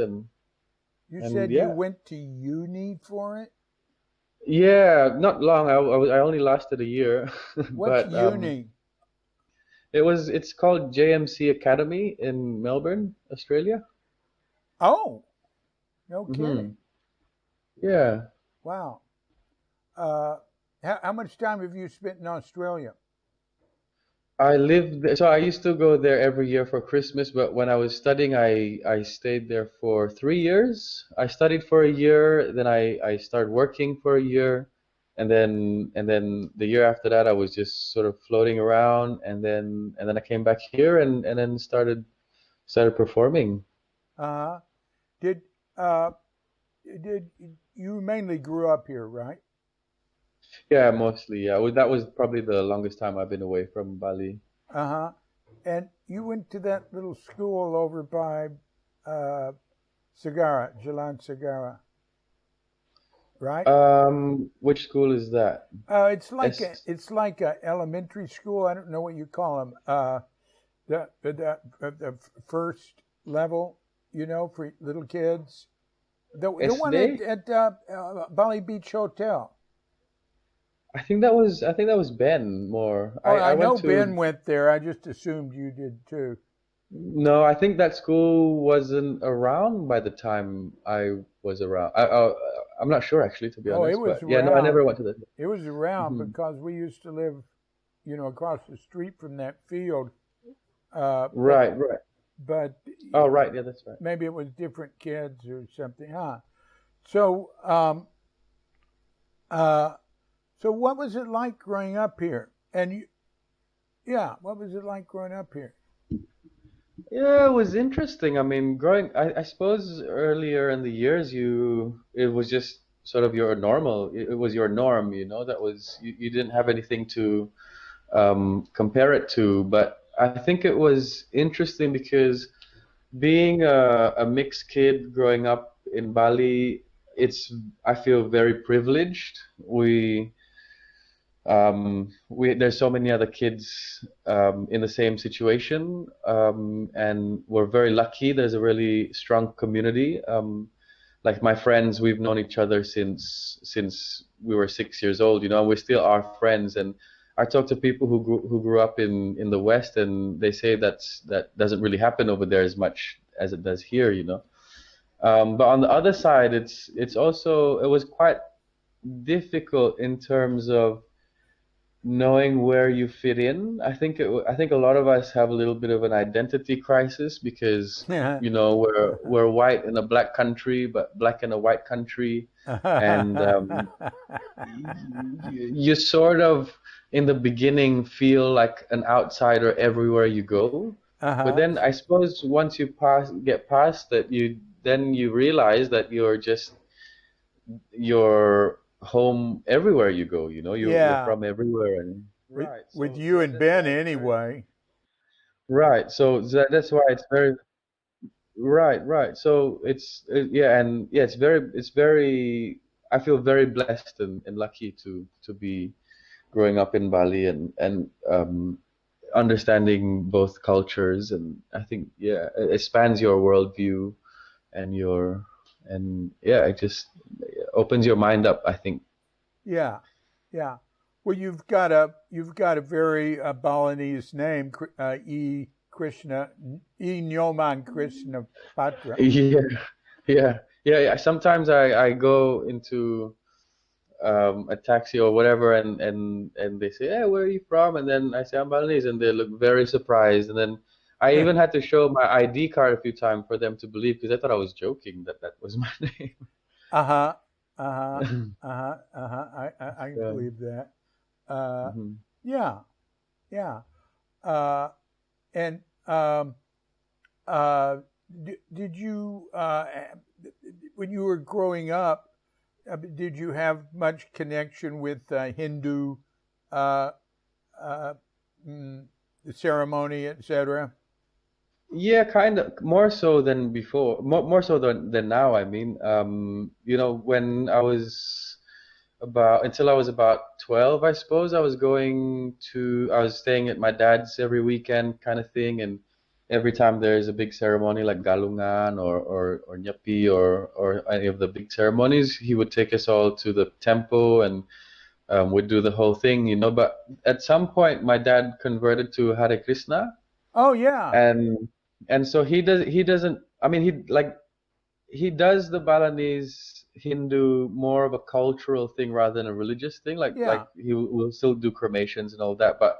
You and said you yeah. went to uni for it? Yeah, not long. I only lasted a year, What's but uni? it's called JMC Academy in Melbourne, Australia. Oh, no kidding. Hmm. Yeah. Wow. Uh, how much time have you spent in Australia? I lived there, so I used to go there every year for Christmas, but when I was studying, I stayed there for 3 years. I studied for a year, then I started working for a year, and then the year after that I was just sort of floating around, and then I came back here and then started performing. Uh, did uh, did you mainly grew up here, right? Yeah, mostly. Yeah, well, that was probably the longest time I've been away from Bali. Uh-huh. And you went to that little school over by uh, Sagara, Jalan Sagara, right? Which school is that? S. It's like a elementary school. I don't know what you call them. The first level, for little kids. The one SD? at Bali Beach Hotel. I think that was Ben more. Oh, I I went know to Ben went there. I just assumed you did too. No, I think that school wasn't around by the time I was around. I'm not sure actually, to be Oh, it honest, was but yeah, no, I around. never went to that. It was around Hmm. because we used to live, across the street from that field. Uh, but Right, right. but Oh, right. Yeah, that's right. maybe it was different kids or something, huh? So, uh, so what was it like growing up here? And yeah, what was it like growing up here? Yeah, it was interesting. I mean, I suppose earlier in the years, it was just sort of your normal. It was your norm, that was, you didn't have anything to compare it to. But I think it was interesting because being a mixed kid growing up in Bali, I feel very privileged. There's so many other kids in the same situation, and we're very lucky. There's a really strong community. Like my friends, we've known each other since we were 6 years old, and we still are friends. And I talk to people who grew up in the West, and they say that doesn't really happen over there as much as it does here. But on the other side, it was quite difficult in terms of knowing where you fit in. I think a lot of us have a little bit of an identity crisis because we're white in a black country, but black in a white country, and you sort of in the beginning feel like an outsider everywhere you go. But Uh-huh. then I suppose once you get past that, you realize that you're home everywhere you go. You're Yeah, from everywhere, and with right. with So you and that's Ben why it's very anyway. right. So that's why it's very right, right. So yeah, and yeah, it's very. I feel very blessed and lucky to be growing up in Bali and understanding both cultures, and I think yeah, it spans your worldview and yeah, it just opens your mind up, I think. Yeah, yeah. Well, you've got a very Balinese name, Nyoman Krishna Patra. Yeah, yeah, yeah, yeah. Sometimes I go into a taxi or whatever, and they say, "Yeah, where are you from?" And then I say, "I'm Balinese," and they look very surprised. And then I even had to show my ID card a few times for them to believe, because I thought I was joking that that was my Uh-huh. Uh-huh. name. Uh-huh. Uh-huh. I can So, believe that. Uh, mhm. yeah. Yeah. Uh, and uh, did you when you were growing up, did you have much connection with Hindu uh, uh, mm, ceremony, etc.? Yeah, kind of more so than before, more so than now. I mean, when I was until I was about 12, I suppose, I was staying at my dad's every weekend kind of thing. And every time there's a big ceremony like Galungan or Nyapi or any of the big ceremonies, he would take us all to the temple, and we'd do the whole thing. But at some point, my dad converted to Hare Krishna, Oh yeah, and so he doesn't, I mean, he does the Balinese Hindu more of a cultural thing rather than a religious thing. Like yeah, he will still do cremations and all that, but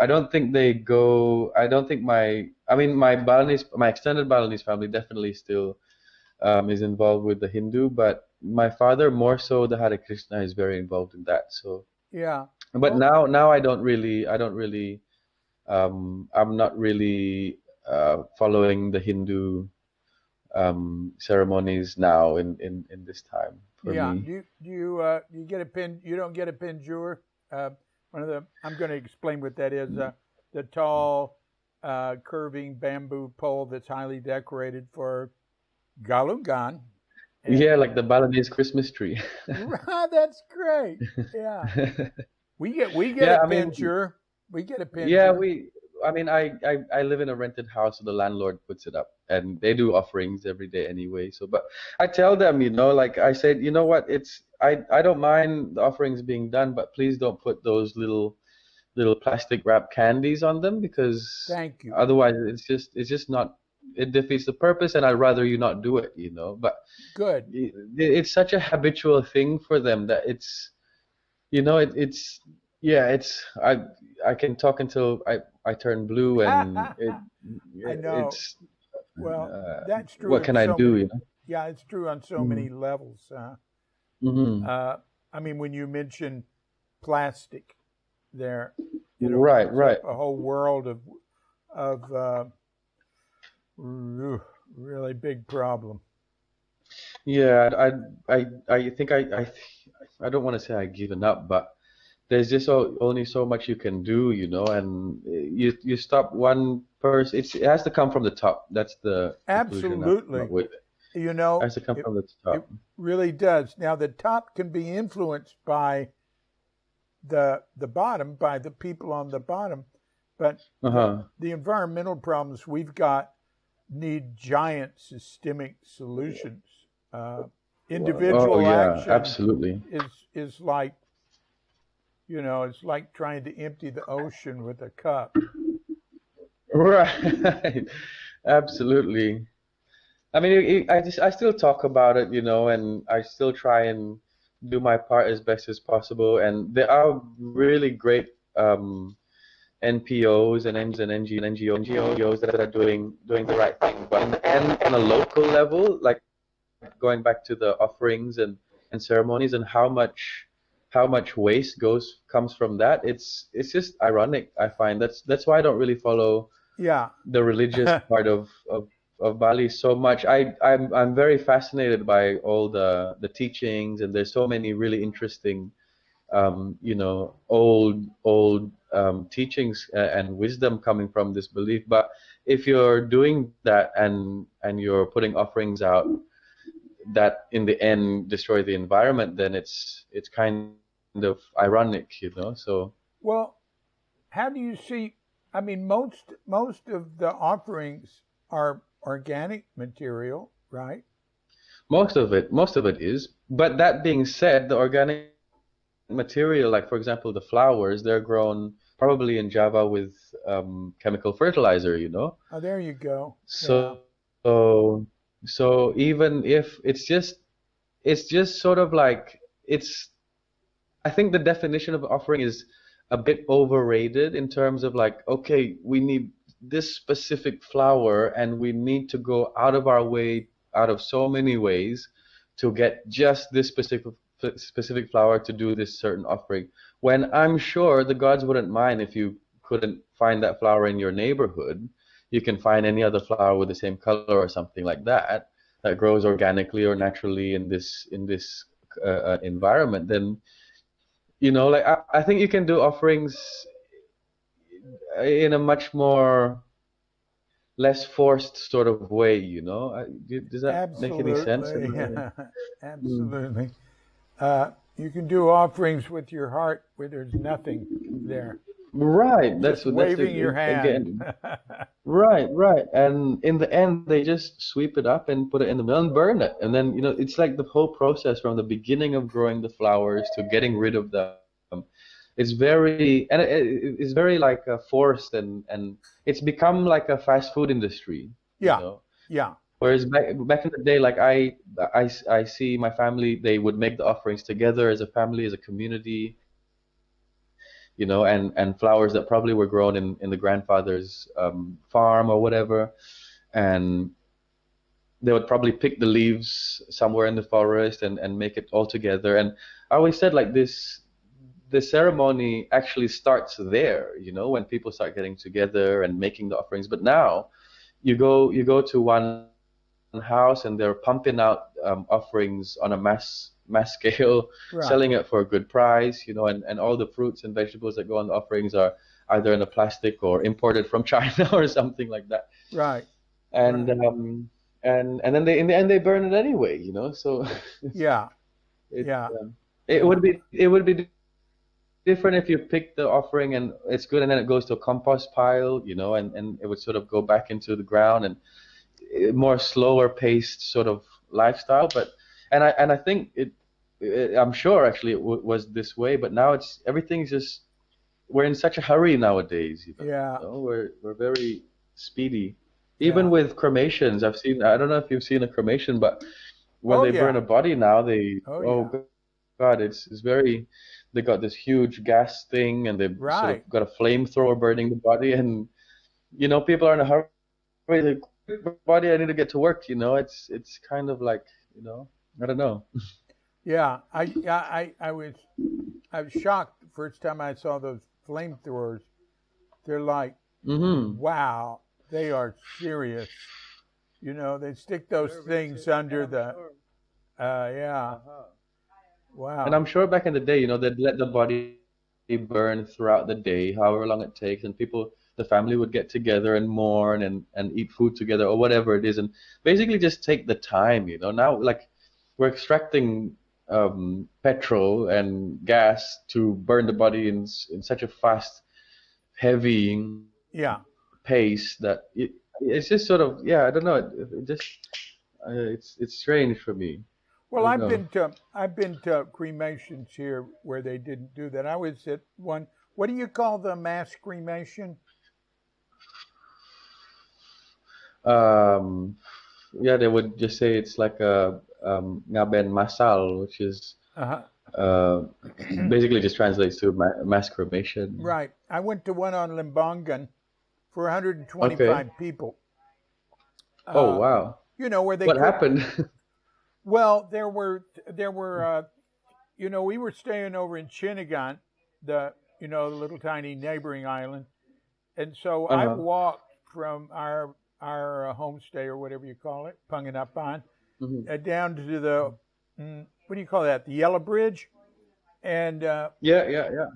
I don't think they go. I don't think I mean, my extended Balinese family definitely still is involved with the Hindu, but my father more so the Hare Krishna is very involved in that. So, yeah. but Well, now I don't really, I'm not really following the Hindu ceremonies now in this time for yeah. me. Do you get a pin? You don't get a pinjur. One of the I'm going to explain what that is. The tall, curving bamboo pole that's highly decorated for galungan, Yeah, and like the Balinese Christmas tree. that's great. Yeah, we get a Yeah, I mean, pinjur. We get a yeah, pinjur. I mean, I live in a rented house, so the landlord puts it up, and they do offerings every day anyway. So, but I tell them, like I said, you know what? I don't mind the offerings being done, but please don't put those little plastic wrap candies on them, because Thank you. otherwise it's just not, it defeats the purpose, and I'd rather you not do it. But Good. it's such a habitual thing for them that it's yeah, I can talk until I turn blue, and I know. it's Well, that's true What in can I so do, many. you know? Yeah, it's true on so Mm. many levels. Hmm. I mean, when you mention plastic, there, it Right, opens right. up a whole world of really big problem. Yeah, I think I don't want to say I've given up, but there's just only so much you can do, you know, and you stop one person. It has to come from the top. That's the conclusion I've come up Absolutely. with. You It know, has to come it from the it top. really does. Now the top can be influenced by the bottom, by the people on the bottom, but Uh-huh. the environmental problems we've got need giant systemic solutions. Uh, Oh Individual yeah, action absolutely. is like, it's like trying to empty the ocean with a cup. Right. Absolutely. I mean, I still talk about it, you know, and I still try and do my part as best as possible. And there are really great NPOs and NGOs that are doing the right thing. But in the end, on a local level, like going back to the offerings and ceremonies and how much waste comes from that, it's just ironic, I find. That's why I don't really follow Yeah. the religious part of Bali so much. I'm very fascinated by all the teachings, and there's so many really interesting old teachings and wisdom coming from this belief. But if you're doing that and you're putting offerings out that in the end destroy the environment, then it's kind of ironic, you know. So Well, how do you see? I mean, most of the offerings are organic material, right? most of it is. But that being said, the organic material, like for example the flowers, they're grown probably in Java with chemical fertilizer, you know. Oh, there you go. Yeah. So so so even if it's just sort of like it's I think the definition of offering is a bit overrated in terms of like, okay, we need this specific flower and we need to go out of our way, out of so many ways to get just this specific flower to do this certain offering. When I'm sure the gods wouldn't mind if you couldn't find that flower in your neighborhood. You can find any other flower with the same color or something like that that grows organically or naturally in this environment. Then like I think you can do offerings in a much more less forced sort of way, you know. Does that make any sense? I Absolutely. don't know. Mm. Absolutely. You can do offerings with your heart where there's nothing there, Right, just that's waving your hand. again. Right, right. And in the end, they just sweep it up and put it in the mill and burn it. And then, it's like the whole process from the beginning of growing the flowers to getting rid of them. It's very like forced and it's become like a fast food industry, you Yeah. know. Yeah. Whereas back in the day, like I see my family, they would make the offerings together as a family, as a community, and flowers that probably were grown in the grandfather's farm or whatever. And they would probably pick the leaves somewhere in the forest and make it all together. And I always said like this, the ceremony actually starts there, when people start getting together and making the offerings. But now you go to one house and they're pumping out offerings on a mass scale, Right. selling it for a good price, and all the fruits and vegetables that go on the offerings are either in a plastic or imported from China or something like that. Right. And Right. then they in the end they burn it anyway, so Yeah. it Yeah. it Yeah. would be different if you pick the offering and it's good and then it goes to a compost pile, and it would sort of go back into the ground and more slower paced sort of lifestyle. But and I think I'm sure actually it was this way, but now it's everything's just we're in such a hurry nowadays, Yeah. we're very speedy. Even Yeah. with cremations, I don't know if you've seen a cremation, but when Oh they burn yeah. a body now, they Oh oh yeah. God, it's very they got this huge gas thing and they've sort of Right. got a flamethrower burning the body, and people are in a hurry to body, I need to get to work, you know. It's kind of like, you know, I don't know. Yeah, I was shocked the first time I saw those flamethrowers. They're like, Mm-hmm. wow, they are serious. You know, they stick those They're very things serious. And under I'm the, sure. yeah, Uh-huh. And wow, I'm sure back in the day, you know, they'd let the body burn throughout the day, however long it takes, and people, the family would get together and mourn and eat food together or whatever it is, and basically just take the time, you know. Now, like, we're extracting petrol and gas to burn the body in such a fast, heavy yeah. pace that it's just sort of, yeah, I don't know, it just it's strange for me. I Well, don't know. I've been to cremations here where they didn't do that. I was at one. What do you call the mass cremation? Um, yeah, they would just say it's like a ngaben masal, which is Uh uh, huh. basically just translates to mass cremation. Right. I went to one on Limbongan for Okay. 125 people. Oh, Uh, wow. you know where they What cook. happened? Well, there were you know, we were staying over in Chinagan, the the little tiny neighboring island, and so I Uh-huh. walked from our homestay or whatever you call it, Panganapan, Hmm. down to the what do you call that? The Yellow Bridge, and Yeah, yeah, yeah.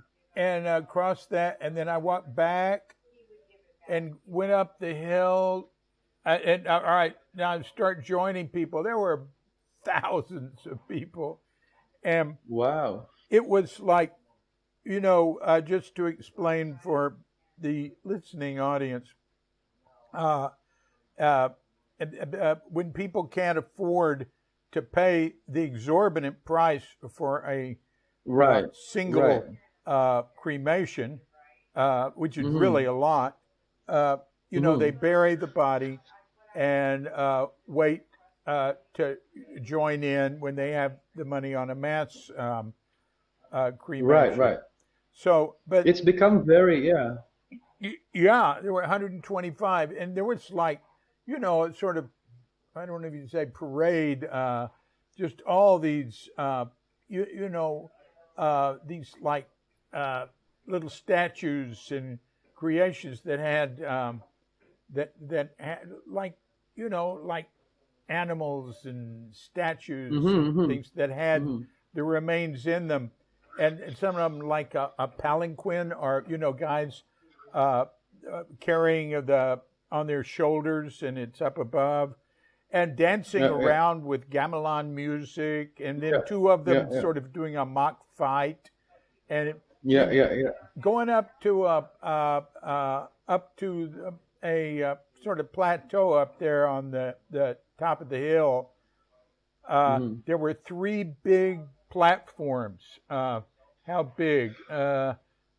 crossed that, and then I walked back and went up the hill. And all right, now I start joining people. There were thousands of people, and Wow. it was like just to explain for the listening audience, uh, uh, when people can't afford to pay the exorbitant price for a Right, right. single cremation, which is really Mm-hmm. a lot, they Mm-hmm. bury the body and wait to join in when they have the money on a mass Right, cremation. right. So, but It's become very, yeah. yeah, there were 125, and there was like, sort of, I don't know if you say parade, just all these, these like uh, little statues and creations that had that had like, like animals and statues Mm-hmm, and mm-hmm, things that had mm-hmm. the remains in them, and some of them like a palanquin or guys uh, carrying the on their shoulders and it's up above and dancing Yeah, yeah, around with gamelan music, and then yeah, two of yeah, them yeah, sort of doing a mock fight, and yeah, then yeah, yeah. going up to a sort of plateau up there on the top of the hill. Mm-hmm. There were three big platforms. How big?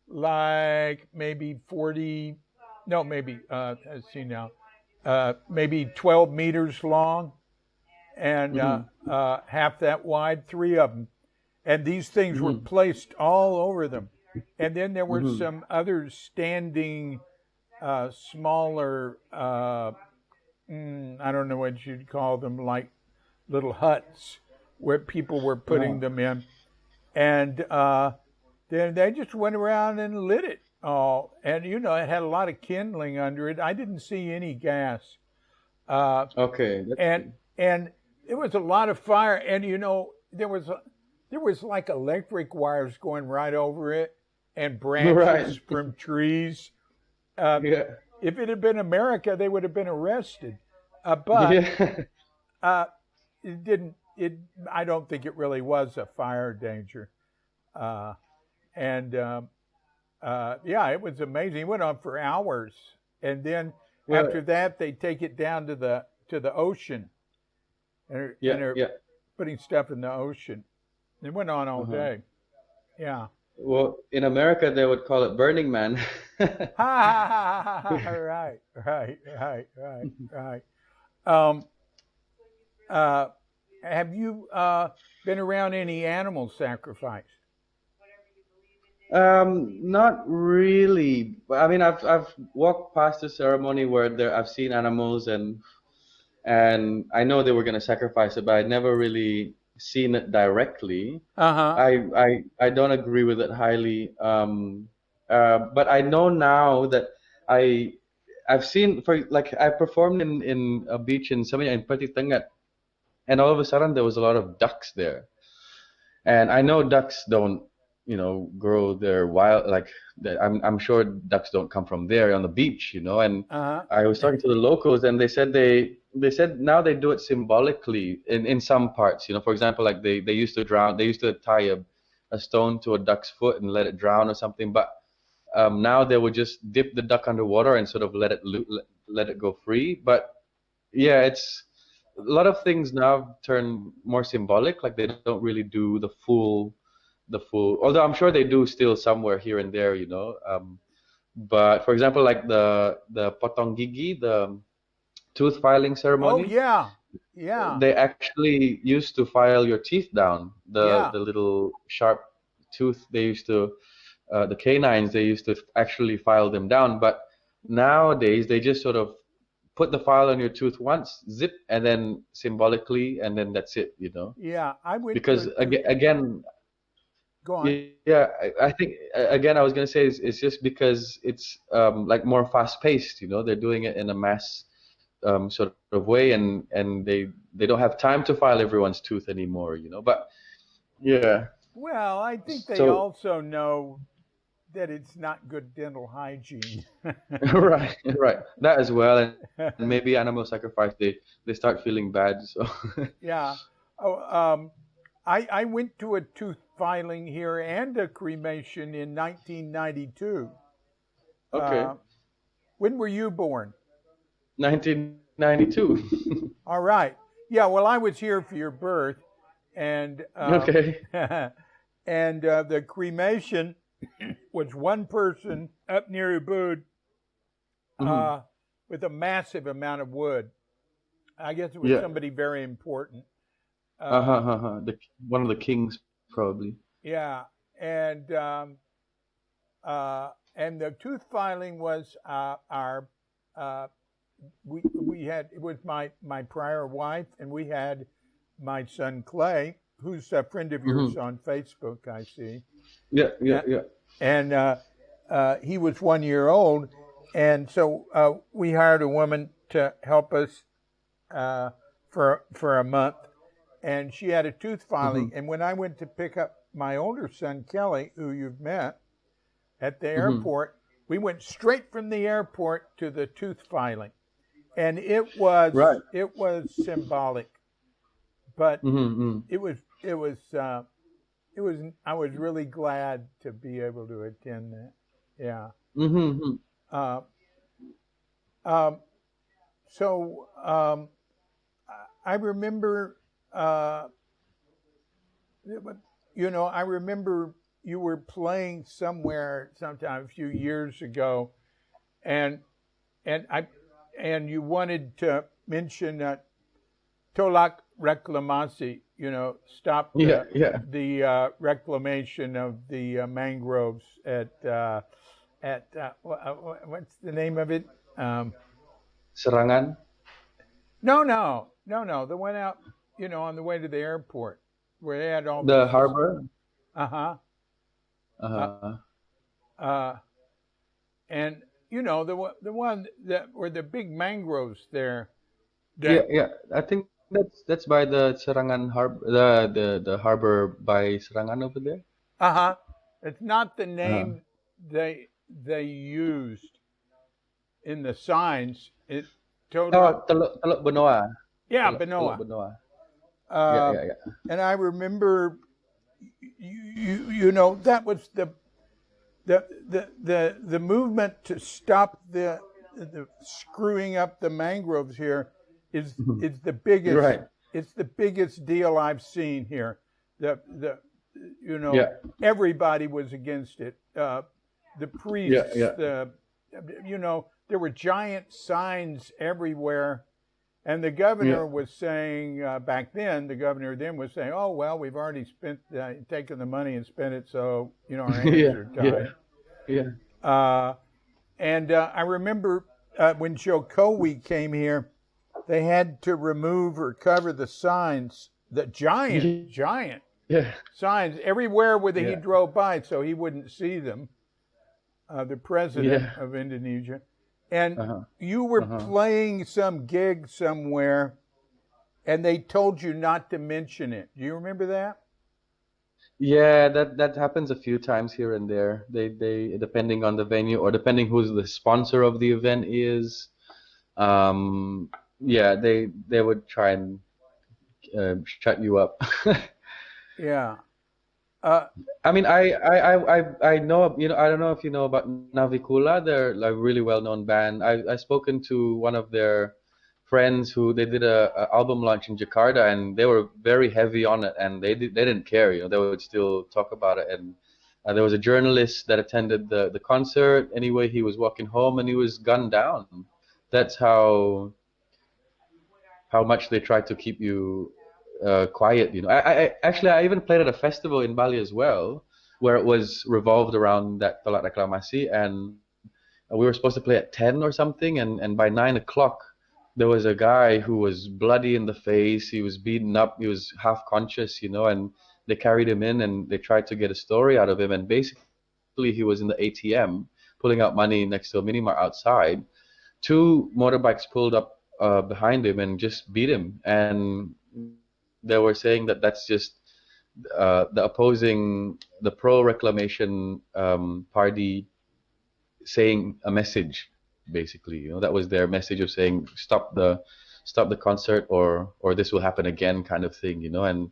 Like maybe 40, no, maybe, let's see now, maybe 12 meters long and Mm-hmm. half that wide, three of them. And these things were Mm-hmm. placed all over them. And then there were Mm-hmm. some other standing, smaller, I don't know what you'd call them, like little huts where people were putting Uh-huh. them in. And then they just went around and lit it all. And, it had a lot of kindling under it. I didn't see any gas. Uh, Okay, that's and good. and it was a lot of fire. And, there was like electric wires going right over it and branches Right. from trees. Uh, Yeah. if it had been America, they would have been arrested. But Yeah. uh, it didn't. It. I don't think it really was a fire danger. Uh, and yeah, it was amazing. It went on for hours, and then Well, after that, they take it down to the ocean, yeah, and are yeah. putting stuff in the ocean. It went on all Uh-huh. day. Yeah. Well, in America, they would call it Burning Man. Ha ha ha ha ha ha. Right, right, right, right, right. Um, uh, have you been around any animal sacrifice? Not really. But I mean, I've walked past a ceremony where I've seen animals and and I know they were going to sacrifice it, but I'd never really seen it directly. Uh-huh. I don't agree with it highly. But I know now that I I've seen, for like, I performed in a beach in Samaya in Patitangat, and all of a sudden there was a lot of ducks there. And I know ducks don't, grow their wild, like, I'm sure ducks don't come from there on the beach, And Uh-huh. I was talking to the locals, and they said now they do it symbolically in some parts. For example, like they used to drown, they used to tie a stone to a duck's foot and let it drown or something. But now they would just dip the duck underwater and sort of let it go free. But yeah, it's a lot of things now turn more symbolic, like they don't really do the full, although I'm sure they do still somewhere here and there, but for example, like the potong gigi, the tooth filing Oh, ceremony, yeah. Yeah. they actually used to file your teeth down, the Yeah. the little sharp tooth they used to, the canines, they used to actually file them down. But nowadays they just sort of put the file on your tooth once, zip, and then symbolically, and then that's it. Yeah. I went to a Because tooth. again, Go on. yeah, I think, again, I was gonna say it's just because it's like more fast paced. They're doing it in a mass sort of way, and they don't have time to file everyone's tooth anymore. But yeah, Well, I think they so also know that it's not good dental hygiene. right, right, that as well, and maybe animal sacrifice, they start feeling bad. So Yeah. Oh, I went to a tooth filing here and a cremation in 1992. okay, Uh, when were you born? 1992. All right. Yeah. Well, I was here for your birth, and Okay. the cremation was one person up near Ubud Hmm. with a massive amount of wood. I guess it was Yeah. somebody very important. Uh-huh, Uh, uh-huh. One of the kings, probably. yeah, and the tooth filing was our uh, we had, it was my prior wife, and we had my son Clay, who's a friend of yours Hmm. on Facebook, I see. Yeah, yeah, Uh, yeah. and he was 1 year old, and so we hired a woman to help us for a month, and she had a tooth Hmm. filing. And when I went to pick up my older son Kelly, who you've met, at the Hmm. airport, we went straight from the airport to the tooth filing, and it was Right. symbolic, but Hmm. it was it was it was I was really glad to be able to attend that. Yeah. Hmm. Uh, um, so I remember, uh, I remember you were playing somewhere sometime a few years ago, and and I and you wanted to mention Tolak Reklamasi, stop Yeah, yeah. the reclamation of the mangroves at what's the name of it? Serangan, No, the one out, on the way to the airport where they had all the those. harbor. Uh huh. Uh, Uh-huh. uh, and the one that were the big mangroves there. Yeah, That yeah. I think that's by the Serangan harbor, the harbor by Serangan over there. uh-huh. It's not the Uh-huh. name they used in the signs. It Oh, Tolak. Teluk Benoa. Yeah, Teluk Benoa. Benoa. Yeah, Uh, yeah, yeah. and I remember, that was the movement to stop the screwing up the mangroves here is Mhm. is the biggest Right. it's the biggest deal I've seen here. The you know Yeah, Everybody was against it. The yeah, priests, yeah, there were giant signs everywhere. And the yeah, governor was saying back then, the governor then was saying, "Oh well, we've already taken the money and spent it, so our hands yeah, are yeah, tied." yeah. Uh, and I remember when Joe Cowie came here, they had to remove or cover the signs, the giant Yeah. signs everywhere where he Yeah. drove by, so he wouldn't see them. The president Yeah. of Indonesia, and Uh-huh. you were Uh-huh. playing some gig somewhere, and they told you not to mention it. Do you remember that? Yeah, that happens a few times here and there. They depending on the venue or depending who's the sponsor of the event is. Um, yeah, they would try and shut you up. Yeah. Uh, I mean, I know, I don't know if you know about Navikula. They're like really well-known band. I spoken to one of their friends who they did a album launch in Jakarta, and they were very heavy on it, and they didn't care, they would still talk about it. And there was a journalist that attended the concert. Anyway, he was walking home and he was gunned down. That's how much they try to keep you quiet. I even played at a festival in Bali as well, where it was revolved around that Tolak Reklamasi, and we were supposed to play at 10 or something, and by 9 o'clock there was a guy who was bloody in the face. He was beaten up. He was half conscious, and they carried him in and they tried to get a story out of him. And basically, he was in the ATM pulling out money next to a mini mart outside. Two motorbikes pulled up behind him and just beat him. And they were saying that that's just the pro reclamation party saying a message, basically. That was their message of saying stop the concert or this will happen again, kind of thing. And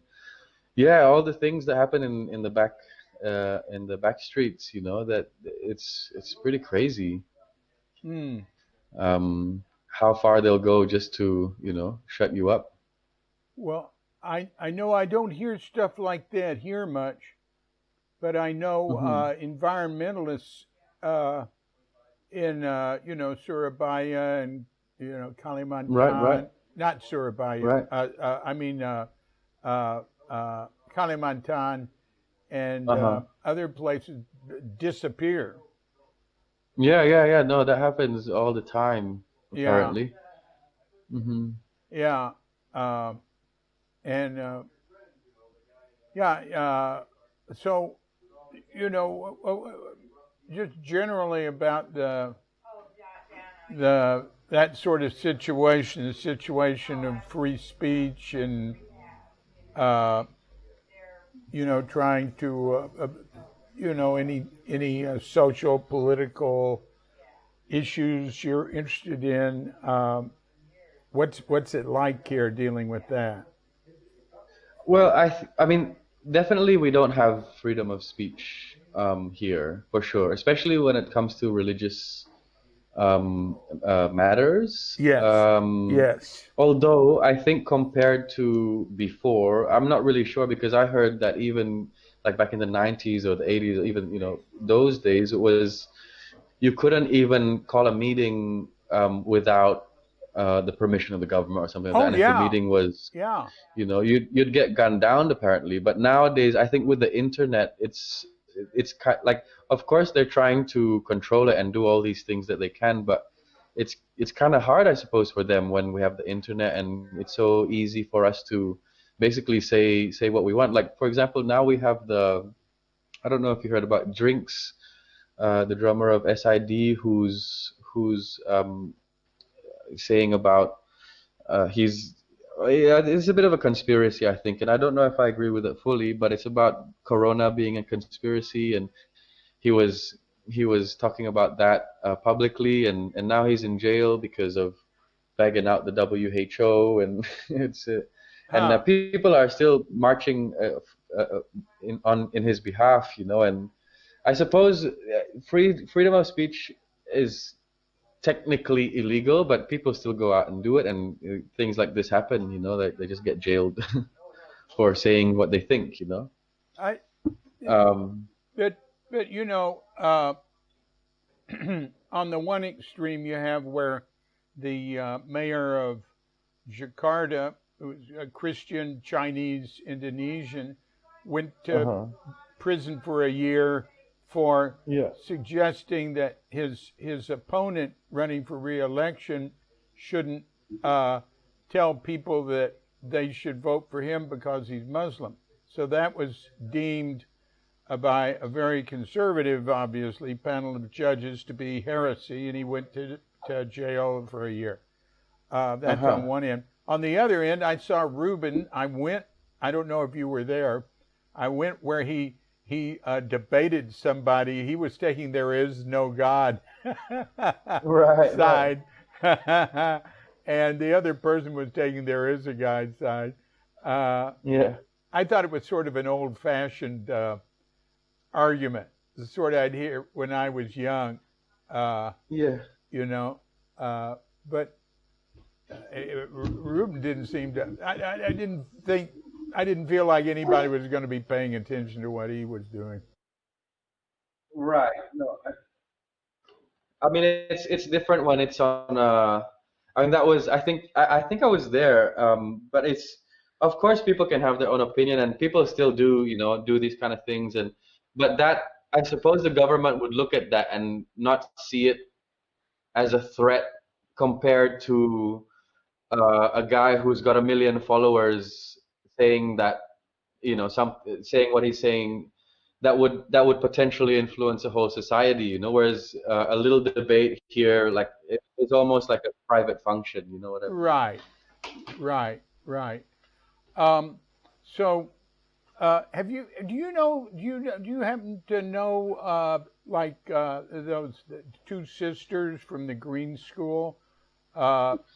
yeah, all the things that happen in the back streets, that it's pretty crazy. How far they'll go just to shut you up. well, I know I don't hear stuff like that here much, but I know Hmm. environmentalists in Surabaya and Right, right, Kalimantan, not Surabaya. right. I mean Kalimantan and Uh-huh. other places disappear. Yeah. No, that happens all the time, Yeah, apparently. Hmm. yeah, and yeah. So just generally about the that sort of situation, the situation of free speech and uh, trying to any social political issues you're interested in. What's it like here dealing with that? Well, I mean, definitely we don't have freedom of speech here for sure, especially when it comes to religious matters. Yes, yes. Although I think compared to before, I'm not really sure because I heard that even like back in the 90s or the 80s, or even those days, it was you couldn't even call a meeting without the permission of the government or something like Oh that. And if the yeah, meeting was yeah. you'd get gunned down apparently. But nowadays, I think with the internet, it's like, of course they're trying to control it and do all these things that they can, but it's kind of hard, I suppose, for them when we have the internet and it's so easy for us to basically say what we want. Like for example, now we have I don't know if you heard about Drinks, the drummer of SID, who's saying about he's yeah, it's a bit of a conspiracy, I think, and I don't know if I agree with it fully, but it's about Corona being a conspiracy, and he was he was talking about that publicly, and now he's in jail because of bagging out the WHO, and it's and Huh. people are still marching in his behalf, and I suppose freedom of speech is technically illegal, but people still go out and do it, and things like this happen. They just get jailed for saying what they think. I Um, but but on the one extreme you have where the mayor of Jakarta, who's a Christian Chinese Indonesian, went to uh-huh. prison for a year for Yeah. suggesting that his opponent running for re-election shouldn't uh, tell people that they should vote for him because he's Muslim. So that was deemed by a very conservative, obviously, panel of judges to be heresy, and he went to jail for a year. That's on one end. On the other end, I saw Ruben. I don't know if you were there. I went where he debated somebody. He was taking there is no God Right, side, and the other person was taking there is a God side. yeah, I thought it was sort of an old-fashioned argument, the sort I'd hear when I was young, yeah. you know. But Ruben didn't seem to. I didn't feel like anybody was going to be paying attention to what he was doing. Right. No, I mean it's different when it's on. I mean that was I think I was there. But it's of course people can have their own opinion and people still do do these kind of things but that I suppose the government would look at that and not see it as a threat compared to a guy who's got 1 million followers saying that saying what he's saying that would potentially influence a whole society, whereas a little debate here like it's almost like a private function, whatever. Right, right. So, do you happen to know, those two sisters from the Green School,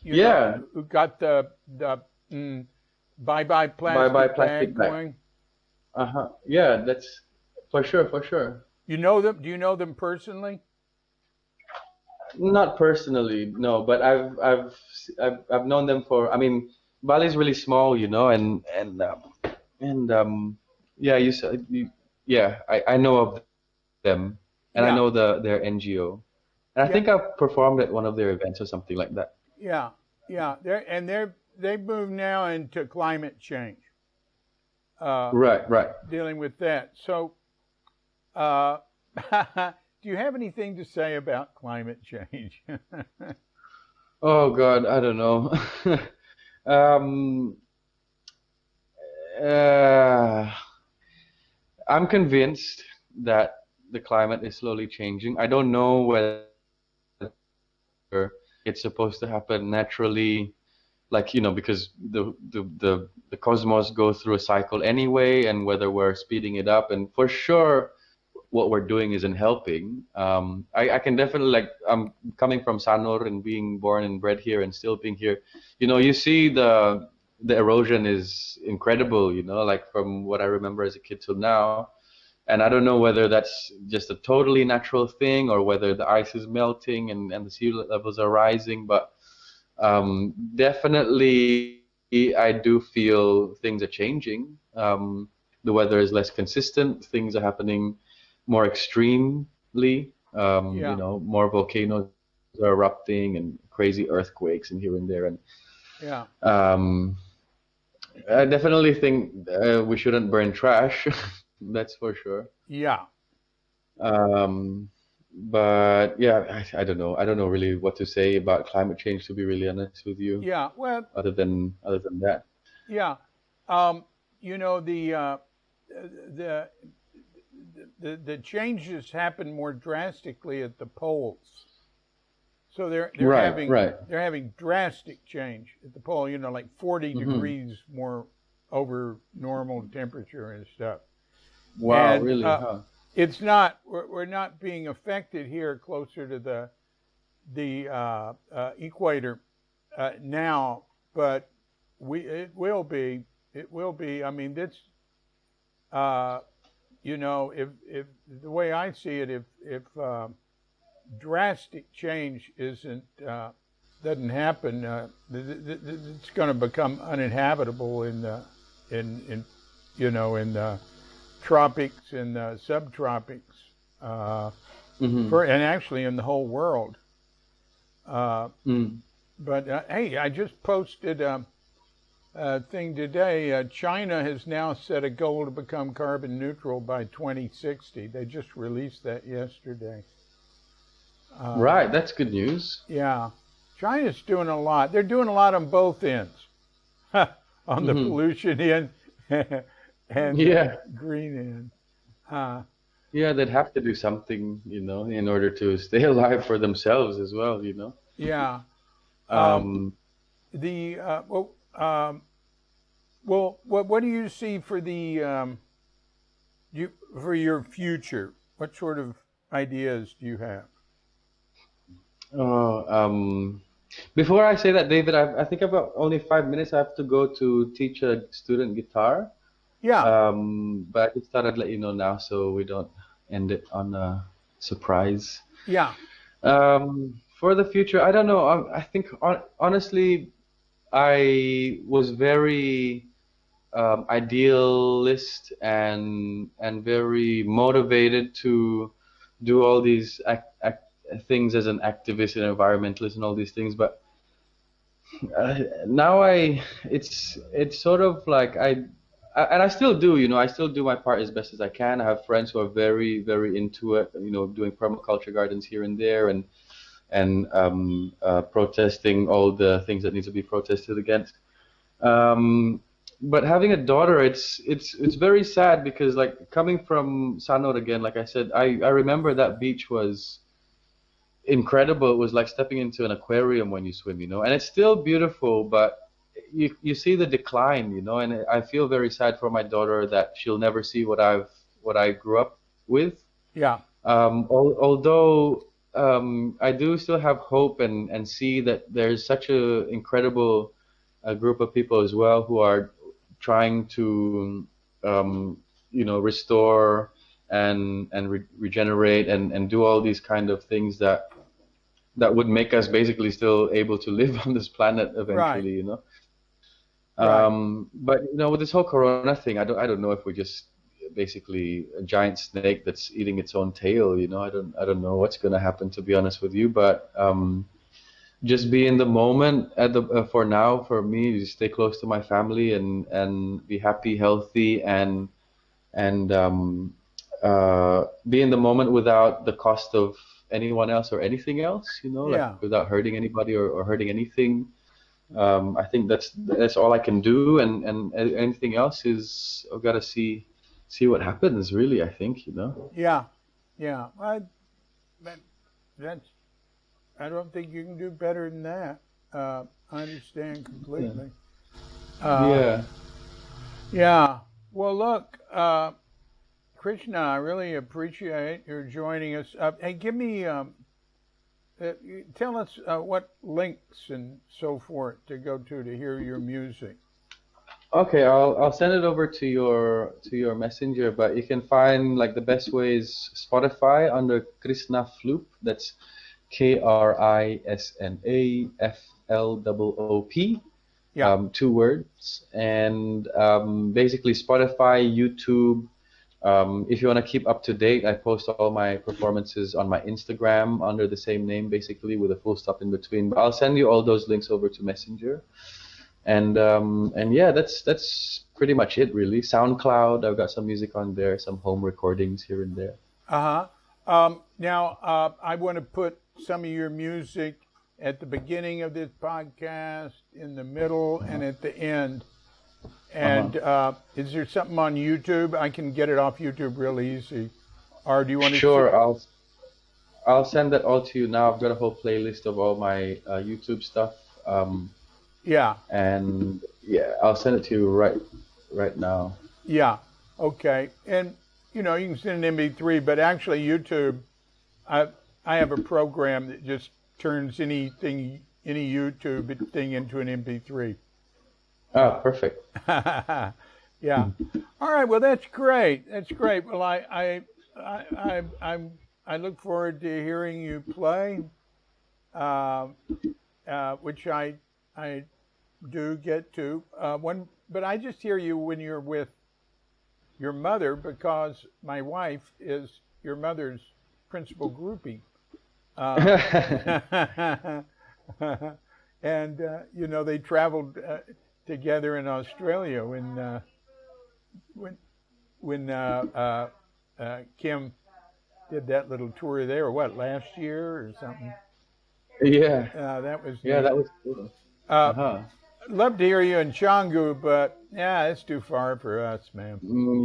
Yeah. who got the bye-bye Bye plastic plastic bag bag. going? Yeah, that's for sure. You know them? Do you know them personally? Not personally, no, but I've known them for. I mean, Bali's really small, and yeah, yeah, I know of them, and I Yeah, know their NGO, and I yeah, think I've performed at one of their events or something like that. yeah, yeah. They've moved now into climate change, uh, Right. dealing with that. So, do you have anything to say about climate change? Oh God, I don't know. um, uh, I'm convinced that the climate is slowly changing. I don't know whether it's supposed to happen naturally, like because the cosmos goes through a cycle anyway, and whether we're speeding it up, and for sure what we're doing isn't helping. I can definitely, like, I'm coming from Sanur and being born and bred here and still being here. You see the erosion is incredible, like from what I remember as a kid till now. And I don't know whether that's just a totally natural thing or whether the ice is melting and the sea levels are rising. But definitely, I do feel things are changing. The weather is less consistent. Things are happening more extremely. Yeah, More volcanoes are erupting and crazy earthquakes and here and there. And yeah, um, I definitely think we shouldn't burn trash. That's for sure. yeah, Um, but yeah, I don't know. I don't know really what to say about climate change, to be really honest with you, yeah. Well, other than that. yeah. You know the the changes happen more drastically at the poles. So Right. they're having drastic change at the pole. Like 40 Hmm. degrees more over normal temperature and stuff. Wow, And really, huh? it's not we're not being affected here closer to the equator now, but it will be. I mean, this uh, if the way I see it, if drastic change isn't doesn't happen, it's going to become uninhabitable in the tropics and the subtropics, Hmm. and actually in the whole world. Uh, Mm. but hey, I just posted a thing today. China has now set a goal to become carbon neutral by 2060. They just released that yesterday. Uh, Right, that's good news. yeah, China's doing a lot. They're doing a lot on both ends. on the Hmm. pollution end and Yeah. green end. Uh, Yeah, they'd have to do something, in order to stay alive for themselves as well. yeah. Um, Um, the well, what do you see for the you for your future? What sort of ideas do you have? oh, before I say that, David, I think I've got only 5 minutes. I have to go to teach a student guitar. Yeah, But I just thought I'd let you know now so we don't end it on a surprise. yeah, For the future, I don't know. I think honestly, I was very idealist and very motivated to do all these things as an activist and environmentalist and all these things. But now it's sort of like and I still do, I still do my part as best as I can. I have friends who are very, very into it, doing permaculture gardens here and there, and protesting all the things that need to be protested against. Um, but having a daughter, it's very sad because, like, coming from Sanur again, like I said, I remember that beach was incredible. It was like stepping into an aquarium when you swim, and it's still beautiful, but you see the decline, and I feel very sad for my daughter that she'll never see what I grew up with. yeah, Although I do still have hope and see that there's such a incredible group of people as well who are trying to restore and regenerate and do all these kind of things that would make us basically still able to live on this planet right, eventually. right. But with this whole Corona thing, I don't know if we're just basically a giant snake that's eating its own tail. I don't know what's gonna happen, to be honest with you. But just be in the moment for now. For me, just stay close to my family and be happy, healthy, and be in the moment without the cost of anyone else or anything else. Like Yeah, without hurting anybody or hurting anything. I think that's all I can do, and anything else is I've got to see what happens. Really, I think. yeah, yeah. That, that's. I don't think you can do better than that. I understand Yeah. completely. Uh, Yeah. yeah. Well, look, Krishna, I really appreciate your joining us. Hey, give me, tell us what links and so forth to go to hear your music. Okay, I'll send it over to your messenger, but you can find like the best way is Spotify under Krisna Floop. That's KrisnaFloop, Yeah. 2 words, and basically Spotify, YouTube. If you want to keep up to date, I post all my performances on my Instagram under the same name, basically with a full stop in between. But I'll send you all those links over to Messenger, and yeah, that's pretty much it, really. SoundCloud, I've got some music on there, some home recordings here and there. Uh huh. Now, I want to put some of your music at the beginning of this podcast, in the middle, and at the end. Uh-huh. And is there something on YouTube? I can get it off YouTube real easy. Or do you want to? Sure, I'll send that all to you now. I've got a whole playlist of all my YouTube stuff. Yeah, And yeah, I'll send it to you right now. yeah. Okay. And you can send an MP3, but actually YouTube, I I have a program that just turns any YouTube thing into an MP3. Ah, perfect. Yeah. All right. Well, that's great. That's great. Well, I look forward to hearing you play, uh, which I do get to but I just hear you when you're with your mother because my wife is your mother's principal groupie. Uh, and they traveled together in Australia when Kim did that little tour there. What, last year or something? Yeah, That was yeah, neat. that was cool. Uh, Uh-huh. love to hear you in Canggu, but yeah, it's too far for us, man.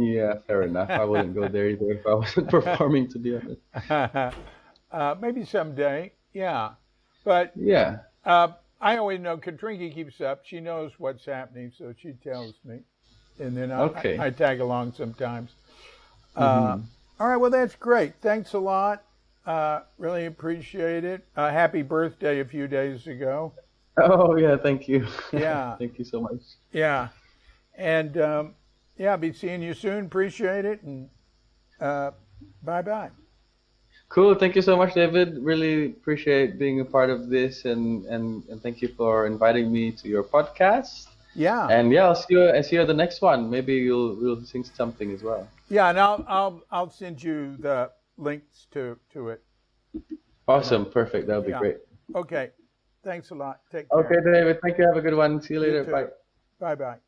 Yeah, fair enough. I wouldn't go there either if I wasn't performing, to be honest. Maybe someday, yeah. But Yeah. I always know Katrinka keeps up. She knows what's happening, so she tells me, and then I Okay. tag along sometimes. Uh, Hmm. all right, well, that's great. Thanks a lot. Really appreciate it. Happy birthday a few days ago. Oh, yeah, thank you. Yeah, Thank you so much. yeah. And yeah, be seeing you soon. Appreciate it. And uh, bye bye. Cool. Thank you so much, David. Really appreciate being a part of this, and thank you for inviting me to your podcast. Yeah, And yeah, I'll see you at the next one. Maybe we'll sing something as well. yeah. And I'll send you the links to it. Awesome. Perfect. That would be Yeah. great. Okay. Thanks a lot. Take Okay, care. David. Thank you. Have a good one. See you You later. too. Bye. Bye bye.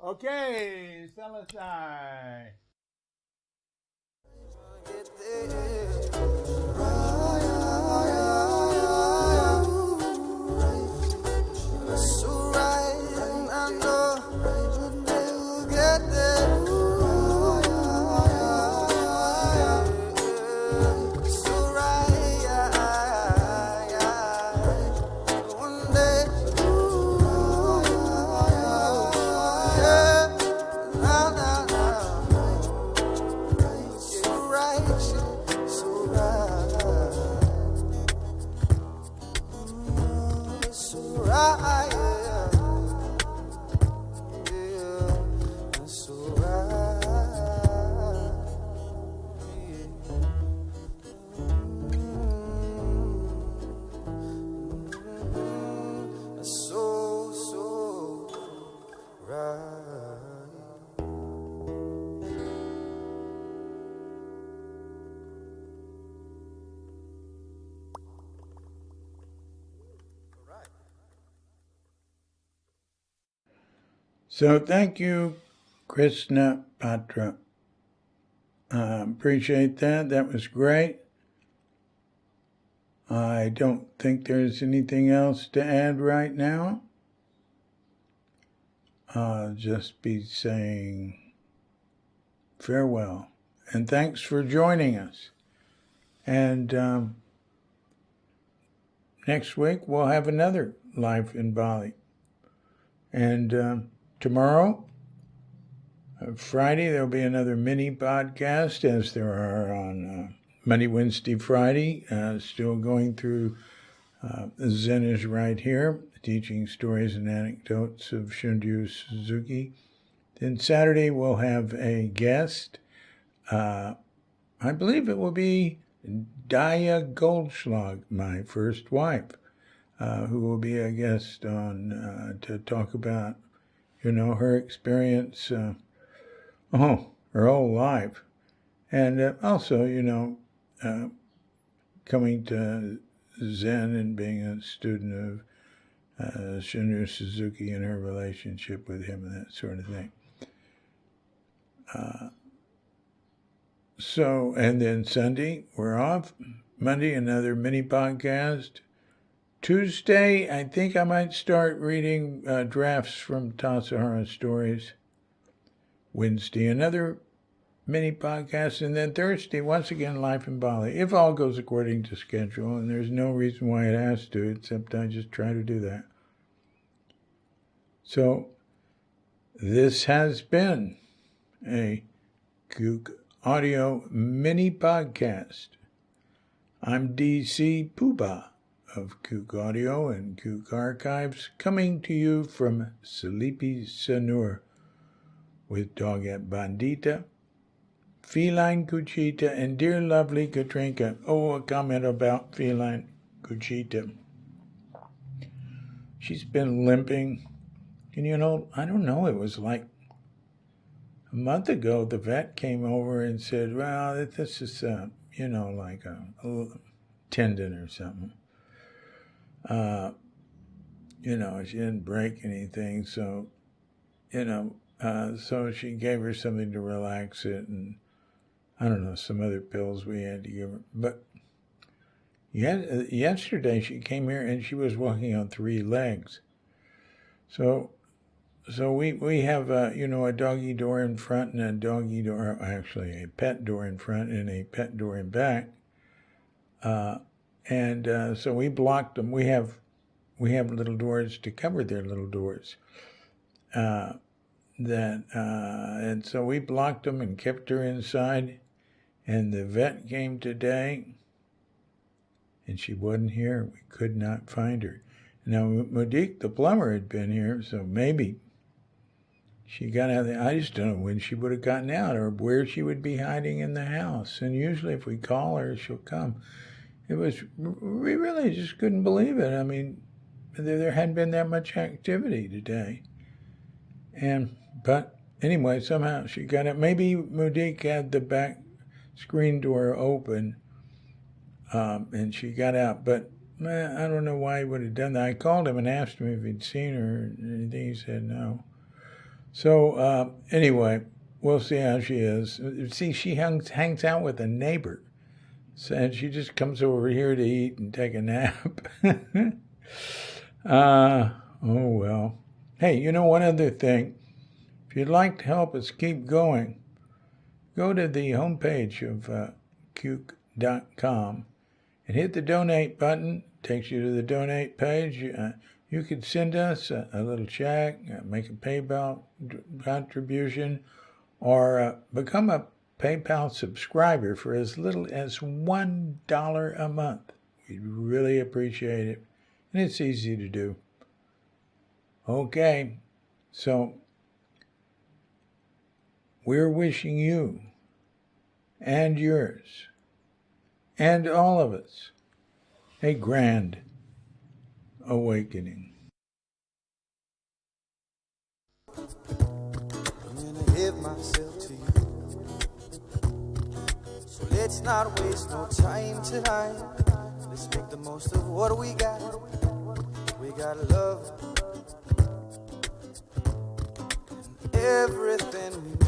Okay, Celestine. Get there. That's alright, and I know one day we'll get there. It's alright, one day. Yeah, nah, nah, nah. It's alright, it's alright. It's alright, yeah, it's alright, yeah. It's so right. So thank you, Krisna Patra. Appreciate that. That was great. I don't think there's anything else to add right now. I'll just be saying farewell and thanks for joining us. And next week we'll have another Life in Bali. And tomorrow, Friday, there'll be another mini podcast, as there are on Monday, Wednesday, Friday. Still going through Zen is Right Here, teaching stories and anecdotes of Shunryu Suzuki. Then Saturday, we'll have a guest. I believe it will be Daya Goldschlag, my first wife, who will be a guest on to talk about, her experience, her whole life, and also, coming to Zen and being a student of Shunryu Suzuki and her relationship with him and that sort of thing. And then Sunday, we're off. Monday, another mini podcast. Tuesday, I think I might start reading drafts from Tassahara Stories. Wednesday, another mini podcast. And then Thursday, once again, Life in Bali. If all goes according to schedule, and there's no reason why it has to, except I just try to do that. So, this has been a Kook Audio mini podcast. I'm DC Puba of Kook Audio and Kook Archives, coming to you from Sleepy Sanur with Dogette Bandita, Feline Cuchita, and dear lovely Katrinka. Oh, a comment about Feline Cuchita. She's been limping, and I don't know, it was like a month ago, the vet came over and said, well, this is, like a tendon or something. She didn't break anything, so, so she gave her something to relax it, and I don't know, some other pills we had to give her. But yesterday she came here and she was walking on 3 legs. So we have a doggy door in front and a doggy door, actually a pet door in front and a pet door in back. So we blocked them. We have little doors to cover their little doors. And so we blocked them and kept her inside. And the vet came today, and she wasn't here. We could not find her. Now, Modique, the plumber, had been here, so maybe she got out there. I just don't know when she would have gotten out or where she would be hiding in the house. And usually if we call her, she'll come. We really just couldn't believe it. I mean, there hadn't been that much activity today. But anyway, somehow she got out. Maybe Modique had the back screen door open, and she got out. But I don't know why he would have done that. I called him and asked him if he'd seen her or anything. He said no. So anyway, we'll see how she is. See, she hangs out with a neighbor. And she just comes over here to eat and take a nap. Oh, well. Hey, one other thing. If you'd like to help us keep going, go to the homepage of Cuke.com and hit the donate button. It takes you to the donate page. You could send us a little check, make a PayPal contribution, or become a PayPal subscriber for as little as $1 a month. We'd really appreciate it. And it's easy to do. Okay, so we're wishing you and yours and all of us a grand awakening. I'm gonna give myself to you. So let's not waste no time tonight. Let's make the most of what we got. We got love. And everything we